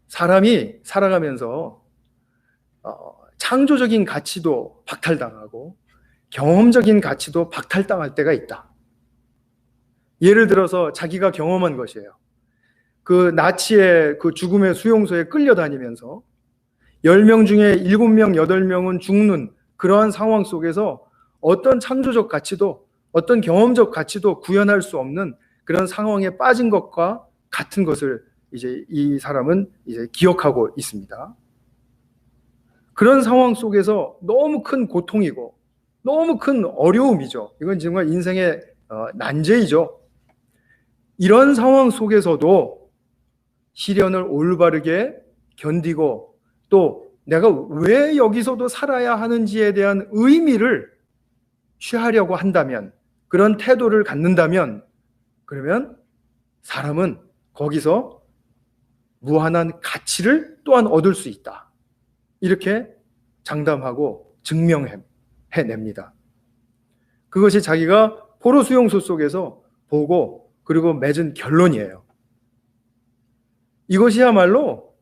사람이 살아가면서 창조적인 가치도 박탈당하고 경험적인 가치도 박탈당할 때가 있다. 예를 들어서 자기가 경험한 것이에요. 그 나치의 그 죽음의 수용소에 끌려다니면서 10명 중에 7명, 8명은 죽는 그러한 상황 속에서 어떤 창조적 가치도 어떤 경험적 가치도 구현할 수 없는 그런 상황에 빠진 것과 같은 것을 이제 이 사람은 이제 기억하고 있습니다. 그런 상황 속에서 너무 큰 고통이고 너무 큰 어려움이죠. 이건 정말 인생의 난제이죠. 이런 상황 속에서도 시련을 올바르게 견디고 또 내가 왜 여기서도 살아야 하는지에 대한 의미를 취하려고 한다면, 그런 태도를 갖는다면, 그러면 사람은 거기서 무한한 가치를 또한 얻을 수 있다. 이렇게 장담하고 증명해냅니다. 그것이 자기가 포로 수용소 속에서 보고 그리고 맺은 결론이에요. 이것이야말로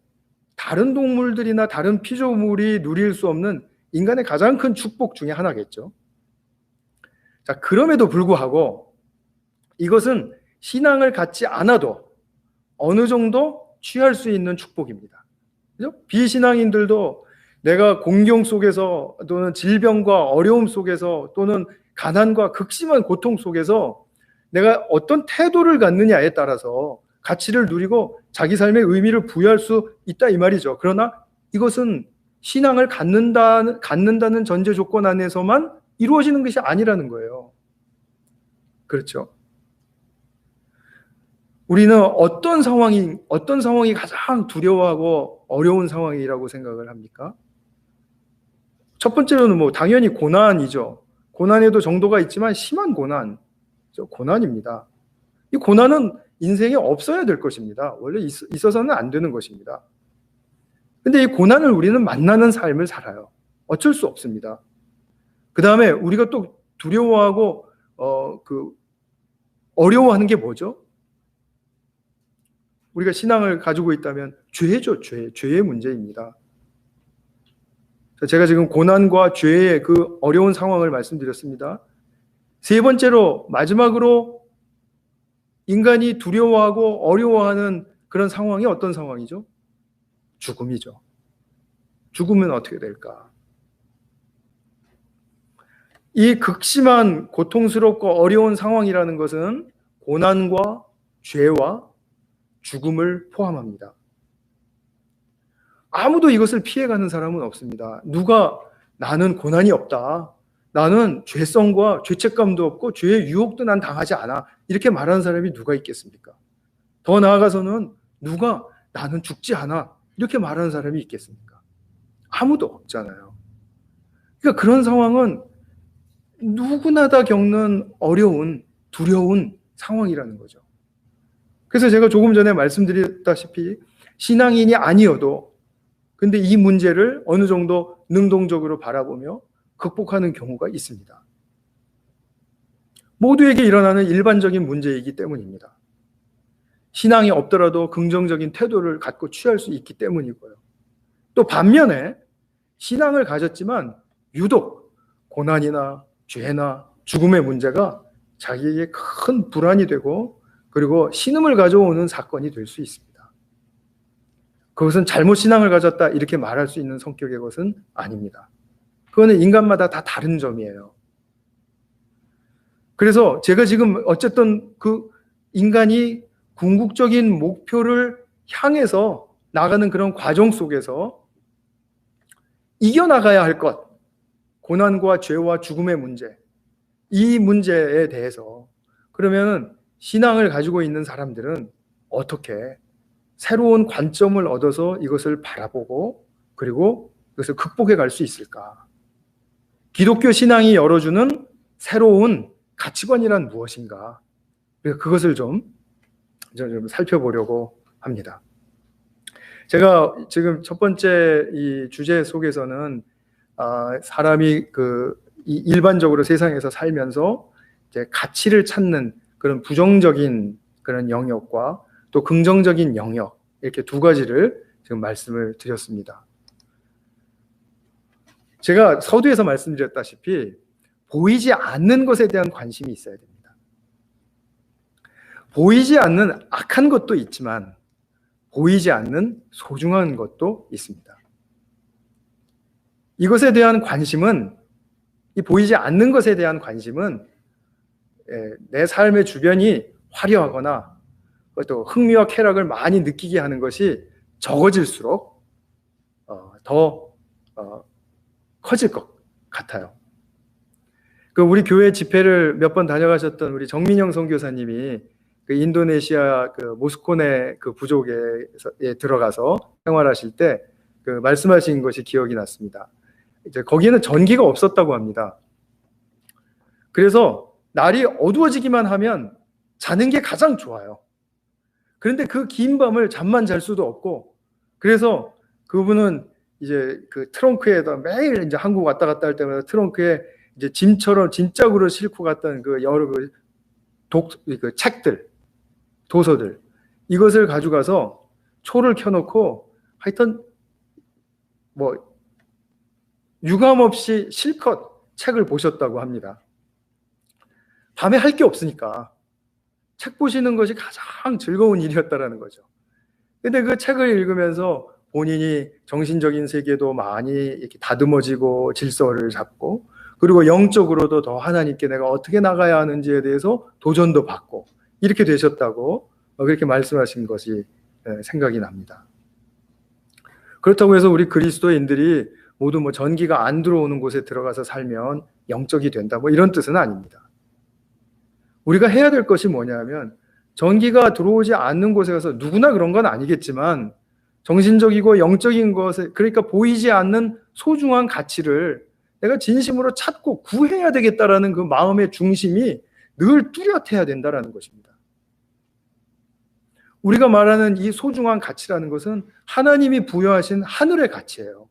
다른 동물들이나 다른 피조물이 누릴 수 없는 인간의 가장 큰 축복 중에 하나겠죠. 자, 그럼에도 불구하고 이것은 신앙을 갖지 않아도 어느 정도 취할 수 있는 축복입니다. 그죠? 비신앙인들도 내가 공경 속에서 또는 질병과 어려움 속에서 또는 가난과 극심한 고통 속에서 내가 어떤 태도를 갖느냐에 따라서 가치를 누리고 자기 삶의 의미를 부여할 수 있다 이 말이죠. 그러나 이것은 신앙을 갖는다는 전제 조건 안에서만 이루어지는 것이 아니라는 거예요. 그렇죠? 우리는 어떤 상황이 가장 두려워하고 어려운 상황이라고 생각을 합니까? 첫 번째로는 뭐 당연히 고난이죠. 고난에도 정도가 있지만 심한 고난입니다. 이 고난은 인생에 없어야 될 것입니다. 원래 있어서는 안 되는 것입니다. 근데 이 고난을 우리는 만나는 삶을 살아요. 어쩔 수 없습니다. 그 다음에 우리가 또 두려워하고 어려워하는 게 뭐죠? 우리가 신앙을 가지고 있다면 죄죠. 죄의 문제입니다. 제가 지금 고난과 죄의 그 어려운 상황을 말씀드렸습니다. 세 번째로 마지막으로 인간이 두려워하고 어려워하는 그런 상황이 어떤 상황이죠? 죽음이죠. 죽으면 어떻게 될까? 이 극심한 고통스럽고 어려운 상황이라는 것은 고난과 죄와 죽음을 포함합니다. 아무도 이것을 피해가는 사람은 없습니다. 누가 나는 고난이 없다. 나는 죄성과 죄책감도 없고 죄의 유혹도 난 당하지 않아. 이렇게 말하는 사람이 누가 있겠습니까? 더 나아가서는 누가 나는 죽지 않아. 이렇게 말하는 사람이 있겠습니까? 아무도 없잖아요. 그러니까 그런 상황은 누구나 다 겪는 어려운, 두려운 상황이라는 거죠. 그래서 제가 조금 전에 말씀드렸다시피 신앙인이 아니어도 근데 이 문제를 어느 정도 능동적으로 바라보며 극복하는 경우가 있습니다. 모두에게 일어나는 일반적인 문제이기 때문입니다. 신앙이 없더라도 긍정적인 태도를 갖고 취할 수 있기 때문이고요. 또 반면에 신앙을 가졌지만 유독 고난이나 죄나 죽음의 문제가 자기에게 큰 불안이 되고 그리고 신음을 가져오는 사건이 될 수 있습니다. 그것은 잘못 신앙을 가졌다 이렇게 말할 수 있는 성격의 것은 아닙니다. 그거는 인간마다 다 다른 점이에요. 그래서 제가 지금 어쨌든 그 인간이 궁극적인 목표를 향해서 나가는 그런 과정 속에서 이겨나가야 할 것, 고난과 죄와 죽음의 문제, 이 문제에 대해서 그러면 신앙을 가지고 있는 사람들은 어떻게 새로운 관점을 얻어서 이것을 바라보고 그리고 이것을 극복해 갈 수 있을까? 기독교 신앙이 열어주는 새로운 가치관이란 무엇인가? 그것을 좀 살펴보려고 합니다. 제가 지금 첫 번째 이 주제 속에서는 사람이 일반적으로 세상에서 살면서 이제 가치를 찾는 그런 부정적인 그런 영역과 또 긍정적인 영역 이렇게 두 가지를 지금 말씀을 드렸습니다. 제가 서두에서 말씀드렸다시피 보이지 않는 것에 대한 관심이 있어야 됩니다. 보이지 않는 악한 것도 있지만 보이지 않는 소중한 것도 있습니다. 이것에 대한 관심은 이 보이지 않는 것에 대한 관심은 내 삶의 주변이 화려하거나 또 흥미와 쾌락을 많이 느끼게 하는 것이 적어질수록 더 커질 것 같아요. 우리 교회 집회를 몇 번 다녀가셨던 우리 정민영 선교사님이 인도네시아 모스코네 부족에 들어가서 생활하실 때 말씀하신 것이 기억이 났습니다. 이제 거기에는 전기가 없었다고 합니다. 그래서 날이 어두워지기만 하면 자는 게 가장 좋아요. 그런데 그 긴 밤을 잠만 잘 수도 없고, 그래서 그분은 이제 트렁크에다 매일 이제 한국 왔다 갔다 할 때마다 트렁크에 이제 짐처럼 짐짝으로 싣고 갔던 그 여러 그 책들, 도서들, 이것을 가져가서 초를 켜놓고 하여튼 뭐 유감없이 실컷 책을 보셨다고 합니다. 밤에 할 게 없으니까 책 보시는 것이 가장 즐거운 일이었다라는 거죠. 근데 그 책을 읽으면서 본인이 정신적인 세계도 많이 이렇게 다듬어지고 질서를 잡고, 그리고 영적으로도 더 하나님께 내가 어떻게 나가야 하는지에 대해서 도전도 받고 이렇게 되셨다고 그렇게 말씀하신 것이 생각이 납니다. 그렇다고 해서 우리 그리스도인들이 모두 뭐 전기가 안 들어오는 곳에 들어가서 살면 영적이 된다, 뭐 이런 뜻은 아닙니다. 우리가 해야 될 것이 뭐냐면, 전기가 들어오지 않는 곳에 가서, 누구나 그런 건 아니겠지만 정신적이고 영적인 것에, 그러니까 보이지 않는 소중한 가치를 내가 진심으로 찾고 구해야 되겠다라는 그 마음의 중심이 늘 뚜렷해야 된다라는 것입니다. 우리가 말하는 이 소중한 가치라는 것은 하나님이 부여하신 하늘의 가치예요.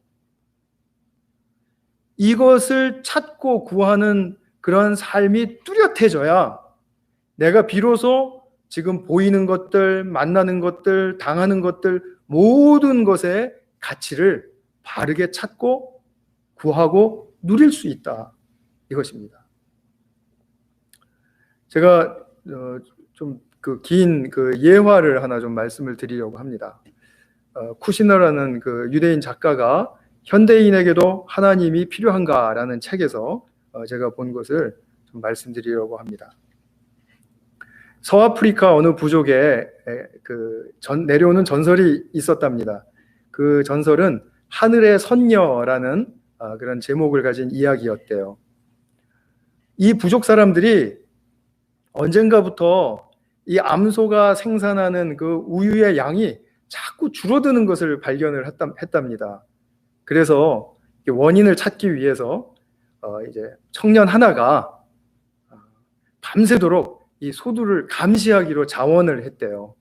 이것을 찾고 구하는 그런 삶이 뚜렷해져야 내가 비로소 지금 보이는 것들, 만나는 것들, 당하는 것들, 모든 것의 가치를 바르게 찾고 구하고 누릴 수 있다, 이것입니다. 제가 좀 그 긴 그 예화를 하나 좀 말씀을 드리려고 합니다. 쿠시너라는 그 유대인 작가가 현대인에게도 하나님이 필요한가라는 책에서 제가 본 것을 좀 말씀드리려고 합니다. 서아프리카 어느 부족에 내려오는 전설이 있었답니다. 그 전설은 하늘의 선녀라는 그런 제목을 가진 이야기였대요. 이 부족 사람들이 언젠가부터 이 암소가 생산하는 그 우유의 양이 자꾸 줄어드는 것을 발견을 했답니다. 그래서 원인을 찾기 위해서 이제 청년 하나가 밤새도록 이 소두를 감시하기로 자원을 했대요.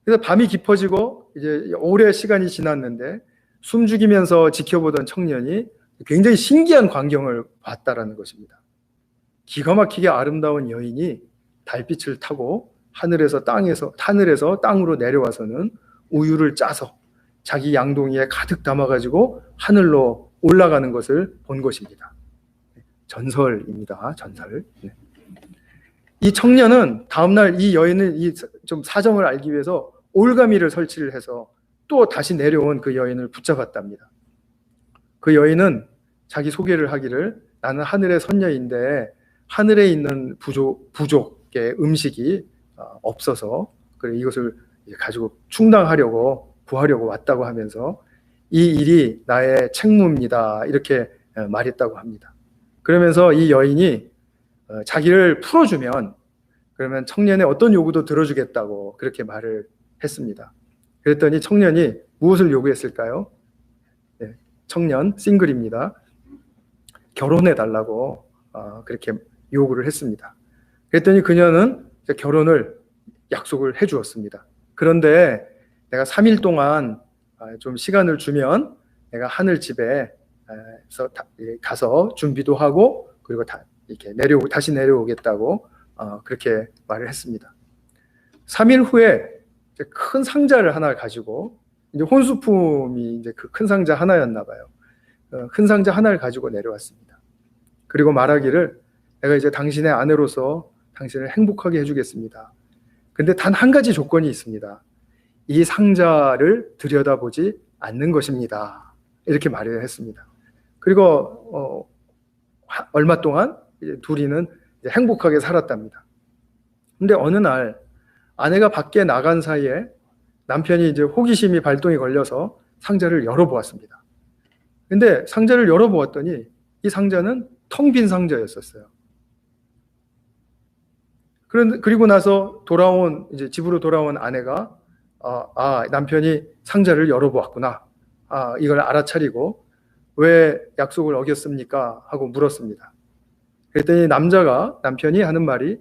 그래서 밤이 깊어지고 이제 오래 시간이 지났는데 숨죽이면서 지켜보던 청년이 굉장히 신기한 광경을 봤다라는 것입니다. 기가 막히게 아름다운 여인이 달빛을 타고 하늘에서 땅으로 내려와서는 우유를 짜서 자기 양동이에 가득 담아가지고 하늘로 올라가는 것을 본 것입니다. 전설입니다. 전설. 이 청년은 다음날 이 여인을 좀 사정을 알기 위해서 올가미를 설치를 해서 또 다시 내려온 그 여인을 붙잡았답니다. 그 여인은 자기 소개를 하기를, 나는 하늘의 선녀인데 하늘에 있는 부족의 음식이 없어서 그래 이것을 가지고 충당하려고 구하려고 왔다고 하면서 이 일이 나의 책무입니다, 이렇게 말했다고 합니다. 그러면서 이 여인이 자기를 풀어주면 그러면 청년의 어떤 요구도 들어주겠다고 그렇게 말을 했습니다. 그랬더니 청년이 무엇을 요구했을까요? 네, 청년 싱글입니다. 결혼해달라고 그렇게 요구를 했습니다. 그랬더니 그녀는 결혼을 약속을 해주었습니다. 그런데 내가 3일 동안 좀 시간을 주면 내가 하늘집에 가서 준비도 하고 그리고 이렇게 다시 내려오겠다고 그렇게 말을 했습니다. 3일 후에 큰 상자를 하나 가지고, 이제 혼수품이 이제 그 큰 상자 하나였나 봐요. 큰 상자 하나를 가지고 내려왔습니다. 그리고 말하기를, 내가 이제 당신의 아내로서 당신을 행복하게 해주겠습니다. 근데 단 한 가지 조건이 있습니다. 이 상자를 들여다보지 않는 것입니다, 이렇게 말을 했습니다. 그리고 얼마 동안 둘이는 이제 행복하게 살았답니다. 근데 어느 날 아내가 밖에 나간 사이에 남편이 이제 호기심이 발동이 걸려서 상자를 열어보았습니다. 근데 상자를 열어보았더니 이 상자는 텅 빈 상자였었어요. 그리고 나서 이제 집으로 돌아온 아내가 남편이 상자를 열어보았구나, 이걸 알아차리고 왜 약속을 어겼습니까? 하고 물었습니다. 그랬더니 남편이 하는 말이,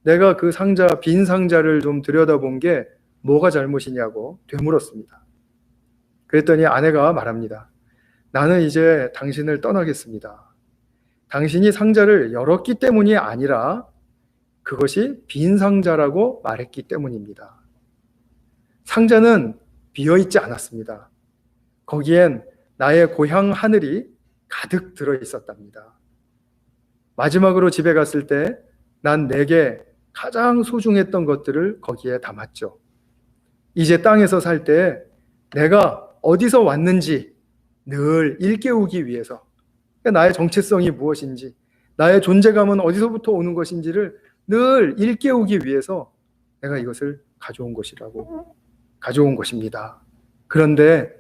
내가 그 빈 상자를 좀 들여다본 게 뭐가 잘못이냐고 되물었습니다. 그랬더니 아내가 말합니다. 나는 이제 당신을 떠나겠습니다. 당신이 상자를 열었기 때문이 아니라 그것이 빈 상자라고 말했기 때문입니다. 상자는 비어 있지 않았습니다. 거기엔 나의 고향 하늘이 가득 들어 있었답니다. 마지막으로 집에 갔을 때 난 내게 가장 소중했던 것들을 거기에 담았죠. 이제 땅에서 살 때 내가 어디서 왔는지 늘 일깨우기 위해서, 나의 정체성이 무엇인지, 나의 존재감은 어디서부터 오는 것인지를 늘 일깨우기 위해서 내가 이것을 가져온 것입니다. 그런데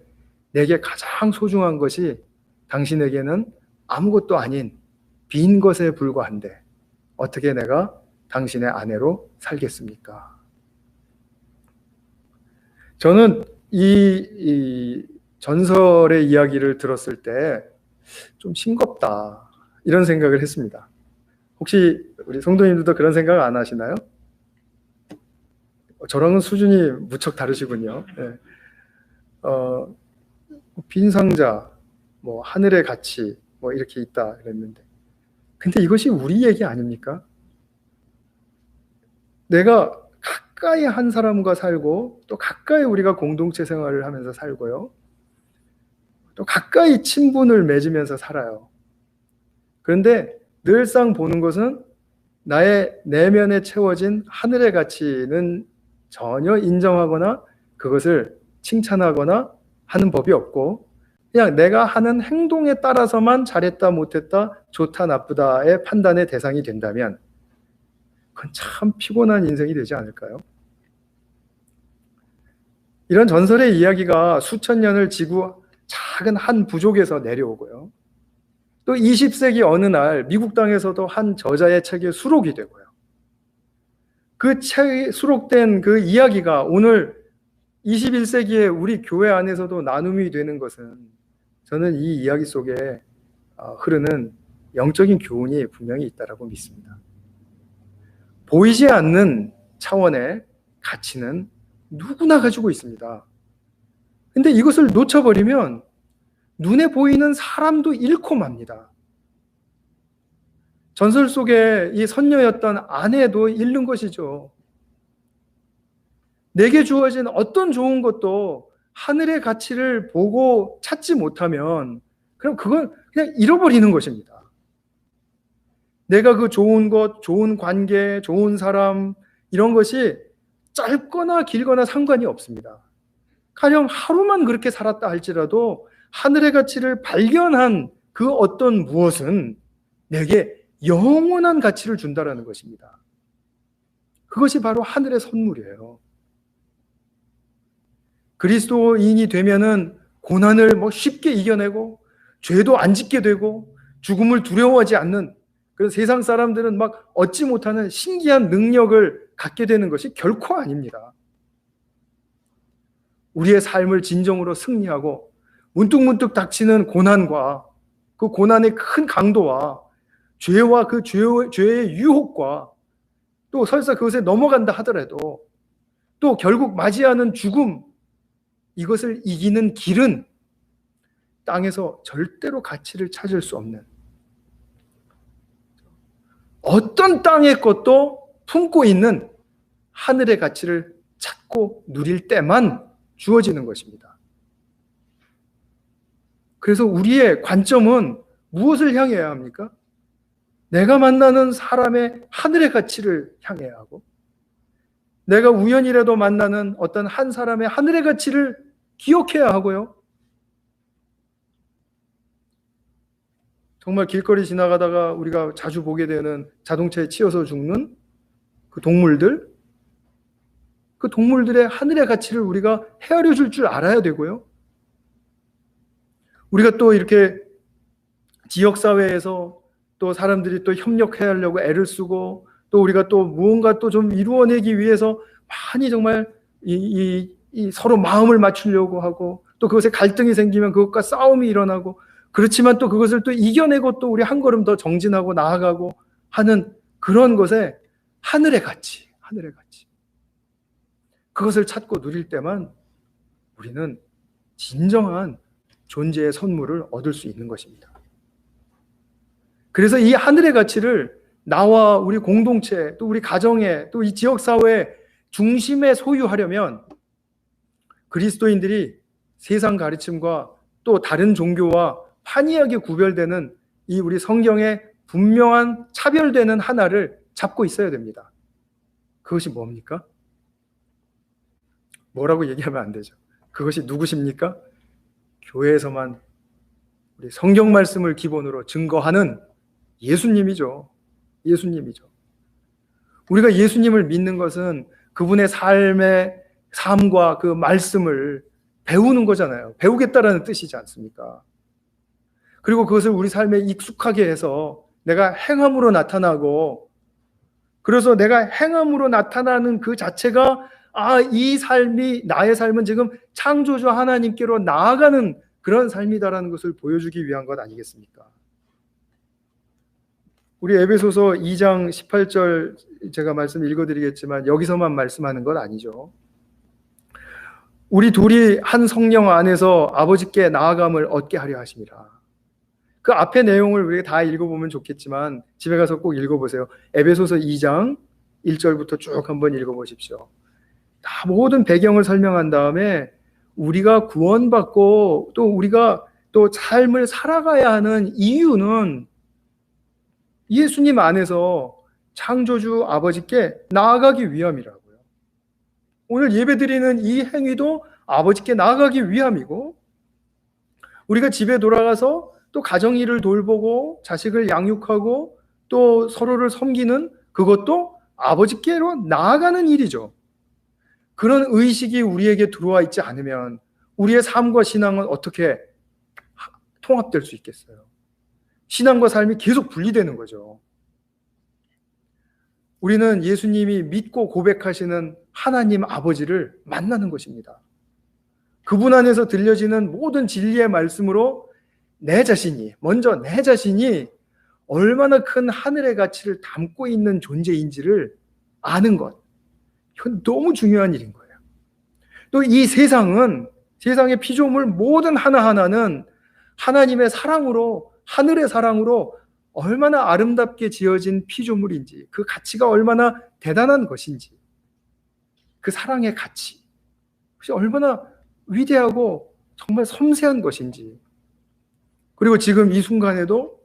내게 가장 소중한 것이 당신에게는 아무것도 아닌 빈 것에 불과한데 어떻게 내가 당신의 아내로 살겠습니까? 저는 이 전설의 이야기를 들었을 때 좀 싱겁다 이런 생각을 했습니다. 혹시 우리 성도님들도 그런 생각 안 하시나요? 저랑은 수준이 무척 다르시군요. 네. 빈 상자, 뭐 하늘의 가치, 뭐 이렇게 있다 그랬는데, 근데 이것이 우리 얘기 아닙니까? 내가 가까이 한 사람과 살고, 또 가까이 우리가 공동체 생활을 하면서 살고요, 또 가까이 친분을 맺으면서 살아요. 그런데 늘상 보는 것은 나의 내면에 채워진 하늘의 가치는 전혀 인정하거나 그것을 칭찬하거나 하는 법이 없고, 그냥 내가 하는 행동에 따라서만 잘했다 못했다 좋다 나쁘다의 판단의 대상이 된다면 그건 참 피곤한 인생이 되지 않을까요? 이런 전설의 이야기가 수천 년을 지구 작은 한 부족에서 내려오고요, 또 20세기 어느 날 미국 땅에서도 한 저자의 책에 수록이 되고요, 그 책에 수록된 그 이야기가 오늘 21세기에 우리 교회 안에서도 나눔이 되는 것은 저는 이 이야기 속에 흐르는 영적인 교훈이 분명히 있다고 믿습니다. 보이지 않는 차원의 가치는 누구나 가지고 있습니다. 근데 이것을 놓쳐버리면 눈에 보이는 사람도 잃고 맙니다. 전설 속에 이 선녀였던 아내도 잃는 것이죠. 내게 주어진 어떤 좋은 것도 하늘의 가치를 보고 찾지 못하면 그럼 그건 그냥 잃어버리는 것입니다. 내가 그 좋은 것, 좋은 관계, 좋은 사람 이런 것이 짧거나 길거나 상관이 없습니다. 가령 하루만 그렇게 살았다 할지라도 하늘의 가치를 발견한 그 어떤 무엇은 내게 영원한 가치를 준다라는 것입니다. 그것이 바로 하늘의 선물이에요. 그리스도인이 되면은 고난을 쉽게 이겨내고 죄도 안 짓게 되고 죽음을 두려워하지 않는 그런 세상 사람들은 얻지 못하는 신기한 능력을 갖게 되는 것이 결코 아닙니다. 우리의 삶을 진정으로 승리하고 문득문득 닥치는 고난과 그 고난의 큰 강도와 죄와 그 죄의 유혹과 또 설사 그것에 넘어간다 하더라도 또 결국 맞이하는 죽음, 이것을 이기는 길은 땅에서 절대로 가치를 찾을 수 없는, 어떤 땅의 것도 품고 있는 하늘의 가치를 찾고 누릴 때만 주어지는 것입니다. 그래서 우리의 관점은 무엇을 향해야 합니까? 내가 만나는 사람의 하늘의 가치를 향해야 하고, 내가 우연이라도 만나는 어떤 한 사람의 하늘의 가치를 기억해야 하고요. 정말 길거리 지나가다가 우리가 자주 보게 되는 자동차에 치여서 죽는 그 동물들, 그 동물들의 하늘의 가치를 우리가 헤아려 줄 줄 알아야 되고요. 우리가 또 이렇게 지역사회에서 또 사람들이 또 협력하려고 애를 쓰고 또 우리가 또 무언가 또 좀 이루어내기 위해서 많이 정말 서로 마음을 맞추려고 하고 또 그것에 갈등이 생기면 그것과 싸움이 일어나고, 그렇지만 또 그것을 또 이겨내고 또 우리 한 걸음 더 정진하고 나아가고 하는 그런 것에 하늘의 가치, 그것을 찾고 누릴 때만 우리는 진정한 존재의 선물을 얻을 수 있는 것입니다. 그래서 이 하늘의 가치를 나와 우리 공동체, 또 우리 가정에, 또 이 지역사회 중심에 소유하려면 그리스도인들이 세상 가르침과 또 다른 종교와 판이하게 구별되는 이 우리 성경의 분명한 차별되는 하나를 잡고 있어야 됩니다. 그것이 뭡니까? 뭐라고 얘기하면 안 되죠. 그것이 누구십니까? 교회에서만 우리 성경 말씀을 기본으로 증거하는 예수님이죠. 예수님이죠. 우리가 예수님을 믿는 것은 그분의 삶과 그 말씀을 배우는 거잖아요. 배우겠다라는 뜻이지 않습니까? 그리고 그것을 우리 삶에 익숙하게 해서 내가 행함으로 나타나고, 그래서 내가 행함으로 나타나는 그 자체가 이 삶이, 나의 삶은 지금 창조주 하나님께로 나아가는 그런 삶이다라는 것을 보여주기 위한 것 아니겠습니까? 우리 에베소서 2장 18절 제가 말씀 읽어드리겠지만 여기서만 말씀하는 건 아니죠. 우리 둘이 한 성령 안에서 아버지께 나아감을 얻게 하려 하심이라. 그 앞의 내용을 우리가 다 읽어보면 좋겠지만 집에 가서 꼭 읽어보세요. 에베소서 2장 1절부터 쭉 한번 읽어보십시오. 다 모든 배경을 설명한 다음에 우리가 구원받고 또 우리가 또 삶을 살아가야 하는 이유는 예수님 안에서 창조주 아버지께 나아가기 위함이라고요. 오늘 예배드리는 이 행위도 아버지께 나아가기 위함이고, 우리가 집에 돌아가서 또 가정 일을 돌보고 자식을 양육하고 또 서로를 섬기는 그것도 아버지께로 나아가는 일이죠. 그런 의식이 우리에게 들어와 있지 않으면 우리의 삶과 신앙은 어떻게 통합될 수 있겠어요? 신앙과 삶이 계속 분리되는 거죠. 우리는 예수님이 믿고 고백하시는 하나님 아버지를 만나는 것입니다. 그분 안에서 들려지는 모든 진리의 말씀으로 먼저 내 자신이 얼마나 큰 하늘의 가치를 담고 있는 존재인지를 아는 것. 이건 너무 중요한 일인 거예요. 또 이 세상의 피조물 모든 하나하나는 하나님의 사랑으로, 하늘의 사랑으로 얼마나 아름답게 지어진 피조물인지, 그 가치가 얼마나 대단한 것인지, 그 사랑의 가치, 그것이 얼마나 위대하고 정말 섬세한 것인지, 그리고 지금 이 순간에도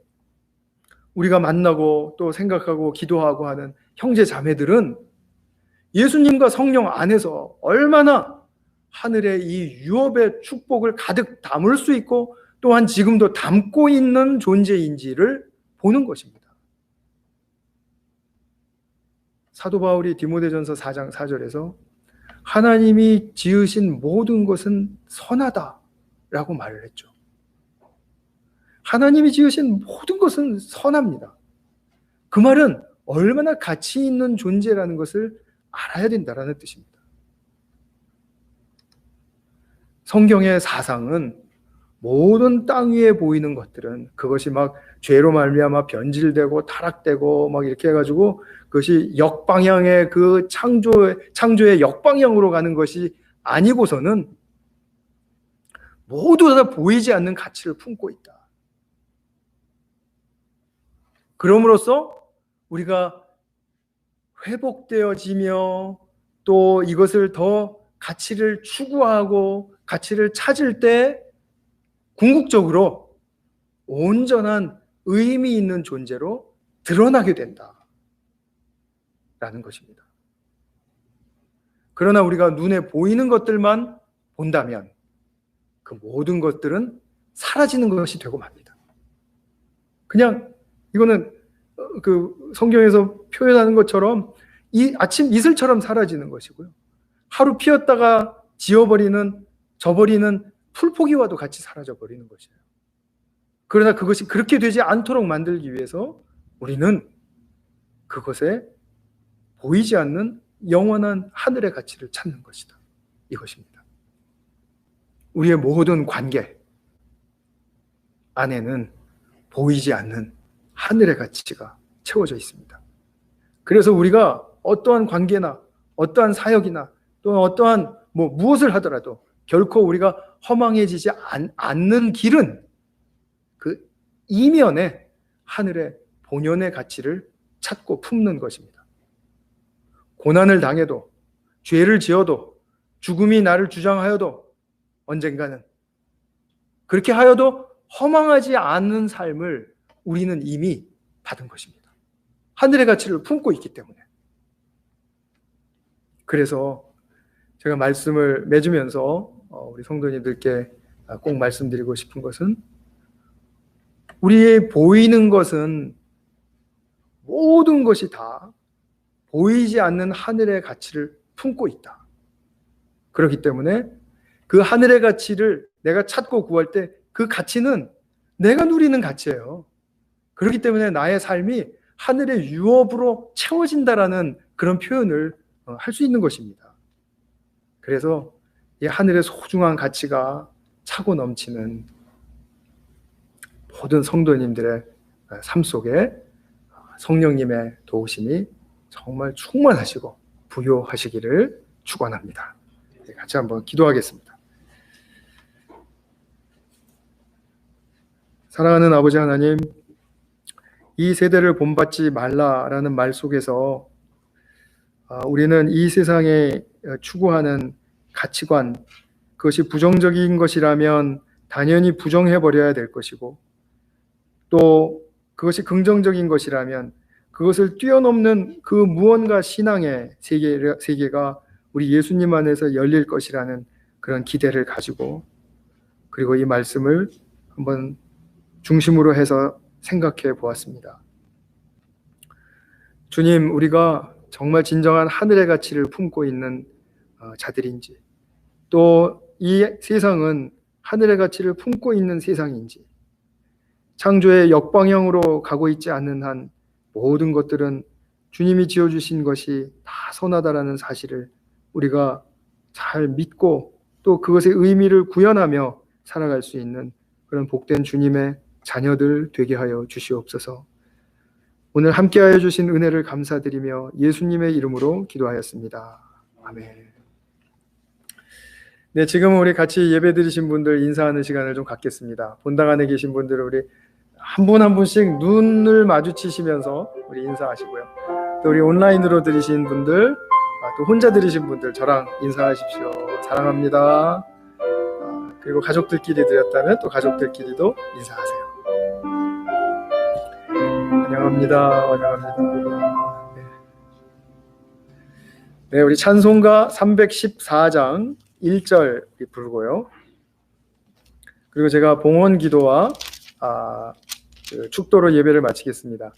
우리가 만나고 또 생각하고 기도하고 하는 형제 자매들은 예수님과 성령 안에서 얼마나 하늘의 이 유업의 축복을 가득 담을 수 있고 또한 지금도 담고 있는 존재인지를 보는 것입니다. 사도 바울이 디모데전서 4장 4절에서 하나님이 지으신 모든 것은 선하다라고 말을 했죠. 하나님이 지으신 모든 것은 선합니다. 그 말은 얼마나 가치 있는 존재라는 것을 알아야 된다는 뜻입니다. 성경의 사상은 모든 땅 위에 보이는 것들은 그것이 막 죄로 말미암아 변질되고 타락되고 막 이렇게 해가지고 그것이 역방향의 그 창조의 역방향으로 가는 것이 아니고서는 모두 다 보이지 않는 가치를 품고 있다. 그럼으로써 우리가 회복되어지며 또 이것을 더 가치를 추구하고 가치를 찾을 때 궁극적으로 온전한 의미 있는 존재로 드러나게 된다라는 것입니다. 그러나 우리가 눈에 보이는 것들만 본다면 그 모든 것들은 사라지는 것이 되고 맙니다. 그냥 이거는 그 성경에서 표현하는 것처럼 이 아침 이슬처럼 사라지는 것이고요. 하루 피었다가 져버리는 풀포기와도 같이 사라져버리는 것이에요. 그러나 그것이 그렇게 되지 않도록 만들기 위해서 우리는 그것에 보이지 않는 영원한 하늘의 가치를 찾는 것이다. 이것입니다. 우리의 모든 관계 안에는 보이지 않는 하늘의 가치가 채워져 있습니다. 그래서 우리가 어떠한 관계나 어떠한 사역이나 또 어떠한 무엇을 하더라도 결코 우리가 허망해지지 않는 길은 그 이면에 하늘의 본연의 가치를 찾고 품는 것입니다. 고난을 당해도, 죄를 지어도, 죽음이 나를 주장하여도 언젠가는, 그렇게 하여도 허망하지 않은 삶을 우리는 이미 받은 것입니다. 하늘의 가치를 품고 있기 때문에. 그래서 제가 말씀을 맺으면서 우리 성도님들께 꼭 말씀드리고 싶은 것은, 우리의 보이는 것은 모든 것이 다 보이지 않는 하늘의 가치를 품고 있다. 그렇기 때문에 그 하늘의 가치를 내가 찾고 구할 때 그 가치는 내가 누리는 가치예요. 그렇기 때문에 나의 삶이 하늘의 유업으로 채워진다라는 그런 표현을 할 수 있는 것입니다. 그래서 이 하늘의 소중한 가치가 차고 넘치는 모든 성도님들의 삶 속에 성령님의 도우심이 정말 충만하시고 부요하시기를 축원합니다. 같이 한번 기도하겠습니다. 사랑하는 아버지 하나님, 이 세대를 본받지 말라라는 말 속에서 우리는 이 세상에 추구하는 가치관, 그것이 부정적인 것이라면 당연히 부정해버려야 될 것이고, 또 그것이 긍정적인 것이라면 그것을 뛰어넘는 그 무언가 신앙의 세계가 우리 예수님 안에서 열릴 것이라는 그런 기대를 가지고, 그리고 이 말씀을 한번 중심으로 해서 생각해 보았습니다. 주님, 우리가 정말 진정한 하늘의 가치를 품고 있는 자들인지, 또 이 세상은 하늘의 가치를 품고 있는 세상인지, 창조의 역방향으로 가고 있지 않는 한 모든 것들은 주님이 지어주신 것이 다 선하다라는 사실을 우리가 잘 믿고 또 그것의 의미를 구현하며 살아갈 수 있는 그런 복된 주님의 자녀들 되게 하여 주시옵소서. 오늘 함께하여 주신 은혜를 감사드리며 예수님의 이름으로 기도하였습니다. 아멘. 네, 지금 우리 같이 예배 드리신 분들 인사하는 시간을 좀 갖겠습니다. 본당 안에 계신 분들 우리 한 분 한 분씩 눈을 마주치시면서 우리 인사하시고요. 또 우리 온라인으로 들으신 분들, 또 혼자 들으신 분들 저랑 인사하십시오. 사랑합니다. 그리고 가족들끼리 드렸다면 또 가족들끼리도 인사하세요. 환영합니다. 환영합니다. 네, 우리 찬송가 314장 1절 부르고요. 그리고 제가 봉헌 기도와 축도로 예배를 마치겠습니다.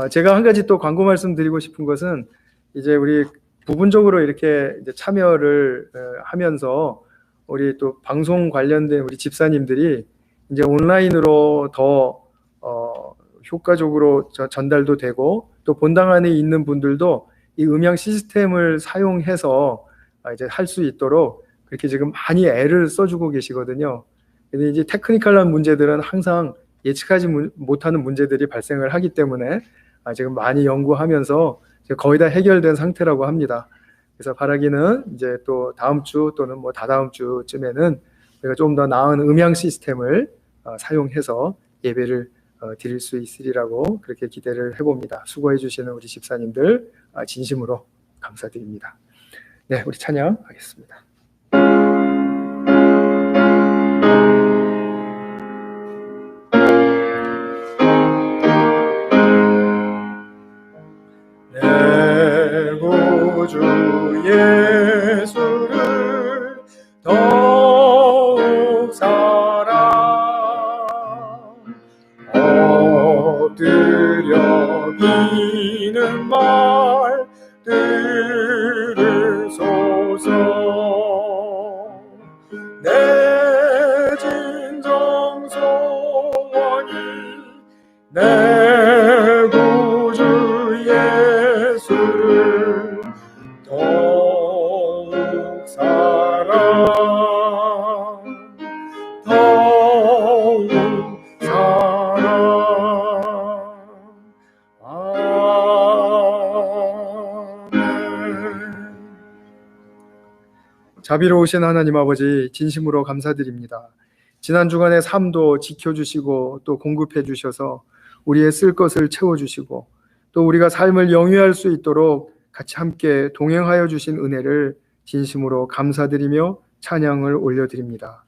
제가 한 가지 또 광고 말씀드리고 싶은 것은, 이제 우리 부분적으로 이렇게 이제 참여를 하면서 우리 또 방송 관련된 우리 집사님들이 이제 온라인으로 더 효과적으로 전달도 되고, 또 본당 안에 있는 분들도 이 음향 시스템을 사용해서 이제 할 수 있도록 그렇게 지금 많이 애를 써주고 계시거든요. 근데 이제 테크니컬한 문제들은 항상 예측하지 못하는 문제들이 발생을 하기 때문에 지금 많이 연구하면서 거의 다 해결된 상태라고 합니다. 그래서 바라기는 이제 또 다음 주 또는 뭐 다다음 주쯤에는 우리가 좀 더 나은 음향 시스템을 사용해서 예배를 드릴 수 있으리라고 그렇게 기대를 해봅니다. 수고해 주시는 우리 집사님들 진심으로 감사드립니다. 네, 우리 찬양하겠습니다. 내 구주 예수를 더욱 사랑 엎드려 비는 말 들으소서. 내 진정 소원이 내 구주 예수를 더욱 사랑 더욱 사랑. 아멘. 자비로우신 하나님 아버지, 진심으로 감사드립니다. 지난 주간의 삶도 지켜주시고 또 공급해 주셔서 우리의 쓸 것을 채워주시고 또 우리가 삶을 영위할 수 있도록 같이 함께 동행하여 주신 은혜를 진심으로 감사드리며 찬양을 올려드립니다.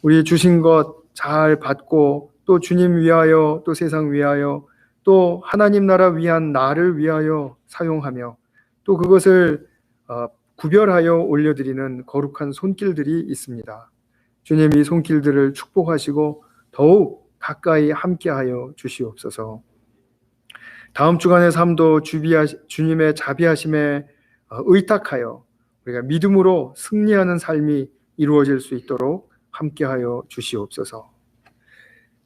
우리 주신 것 잘 받고 또 주님 위하여 또 세상 위하여 또 하나님 나라 위한 나를 위하여 사용하며 또 그것을 구별하여 올려드리는 거룩한 손길들이 있습니다. 주님 이 손길들을 축복하시고 더욱 가까이 함께하여 주시옵소서. 다음 주간의 삶도 주님의 자비하심에 의탁하여 우리가 믿음으로 승리하는 삶이 이루어질 수 있도록 함께하여 주시옵소서.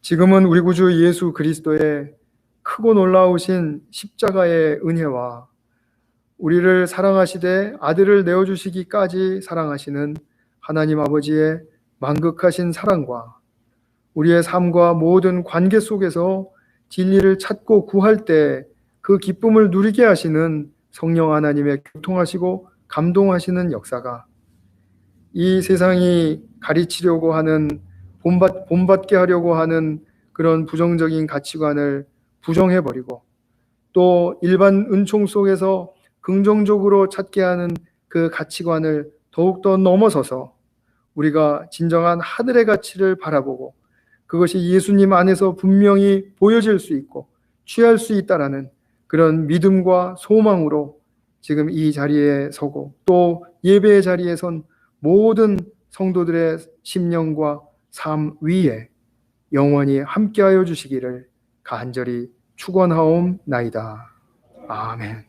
지금은 우리 구주 예수 그리스도의 크고 놀라우신 십자가의 은혜와 우리를 사랑하시되 아들을 내어주시기까지 사랑하시는 하나님 아버지의 만극하신 사랑과 우리의 삶과 모든 관계 속에서 진리를 찾고 구할 때 그 기쁨을 누리게 하시는 성령 하나님의 교통하시고 감동하시는 역사가 이 세상이 가르치려고 하는 본받게 하려고 하는 그런 부정적인 가치관을 부정해버리고 또 일반 은총 속에서 긍정적으로 찾게 하는 그 가치관을 더욱더 넘어서서 우리가 진정한 하늘의 가치를 바라보고 그것이 예수님 안에서 분명히 보여질 수 있고 취할 수 있다라는 그런 믿음과 소망으로 지금 이 자리에 서고 또 예배의 자리에 선 모든 성도들의 심령과 삶 위에 영원히 함께하여 주시기를 간절히 축원하옵나이다. 아멘.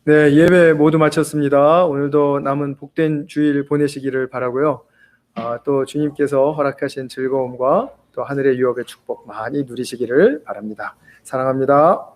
네, 예배 모두 마쳤습니다. 오늘도 남은 복된 주일 보내시기를 바라고요. 또 주님께서 허락하신 즐거움과 또 하늘의 유업의 축복 많이 누리시기를 바랍니다. 사랑합니다.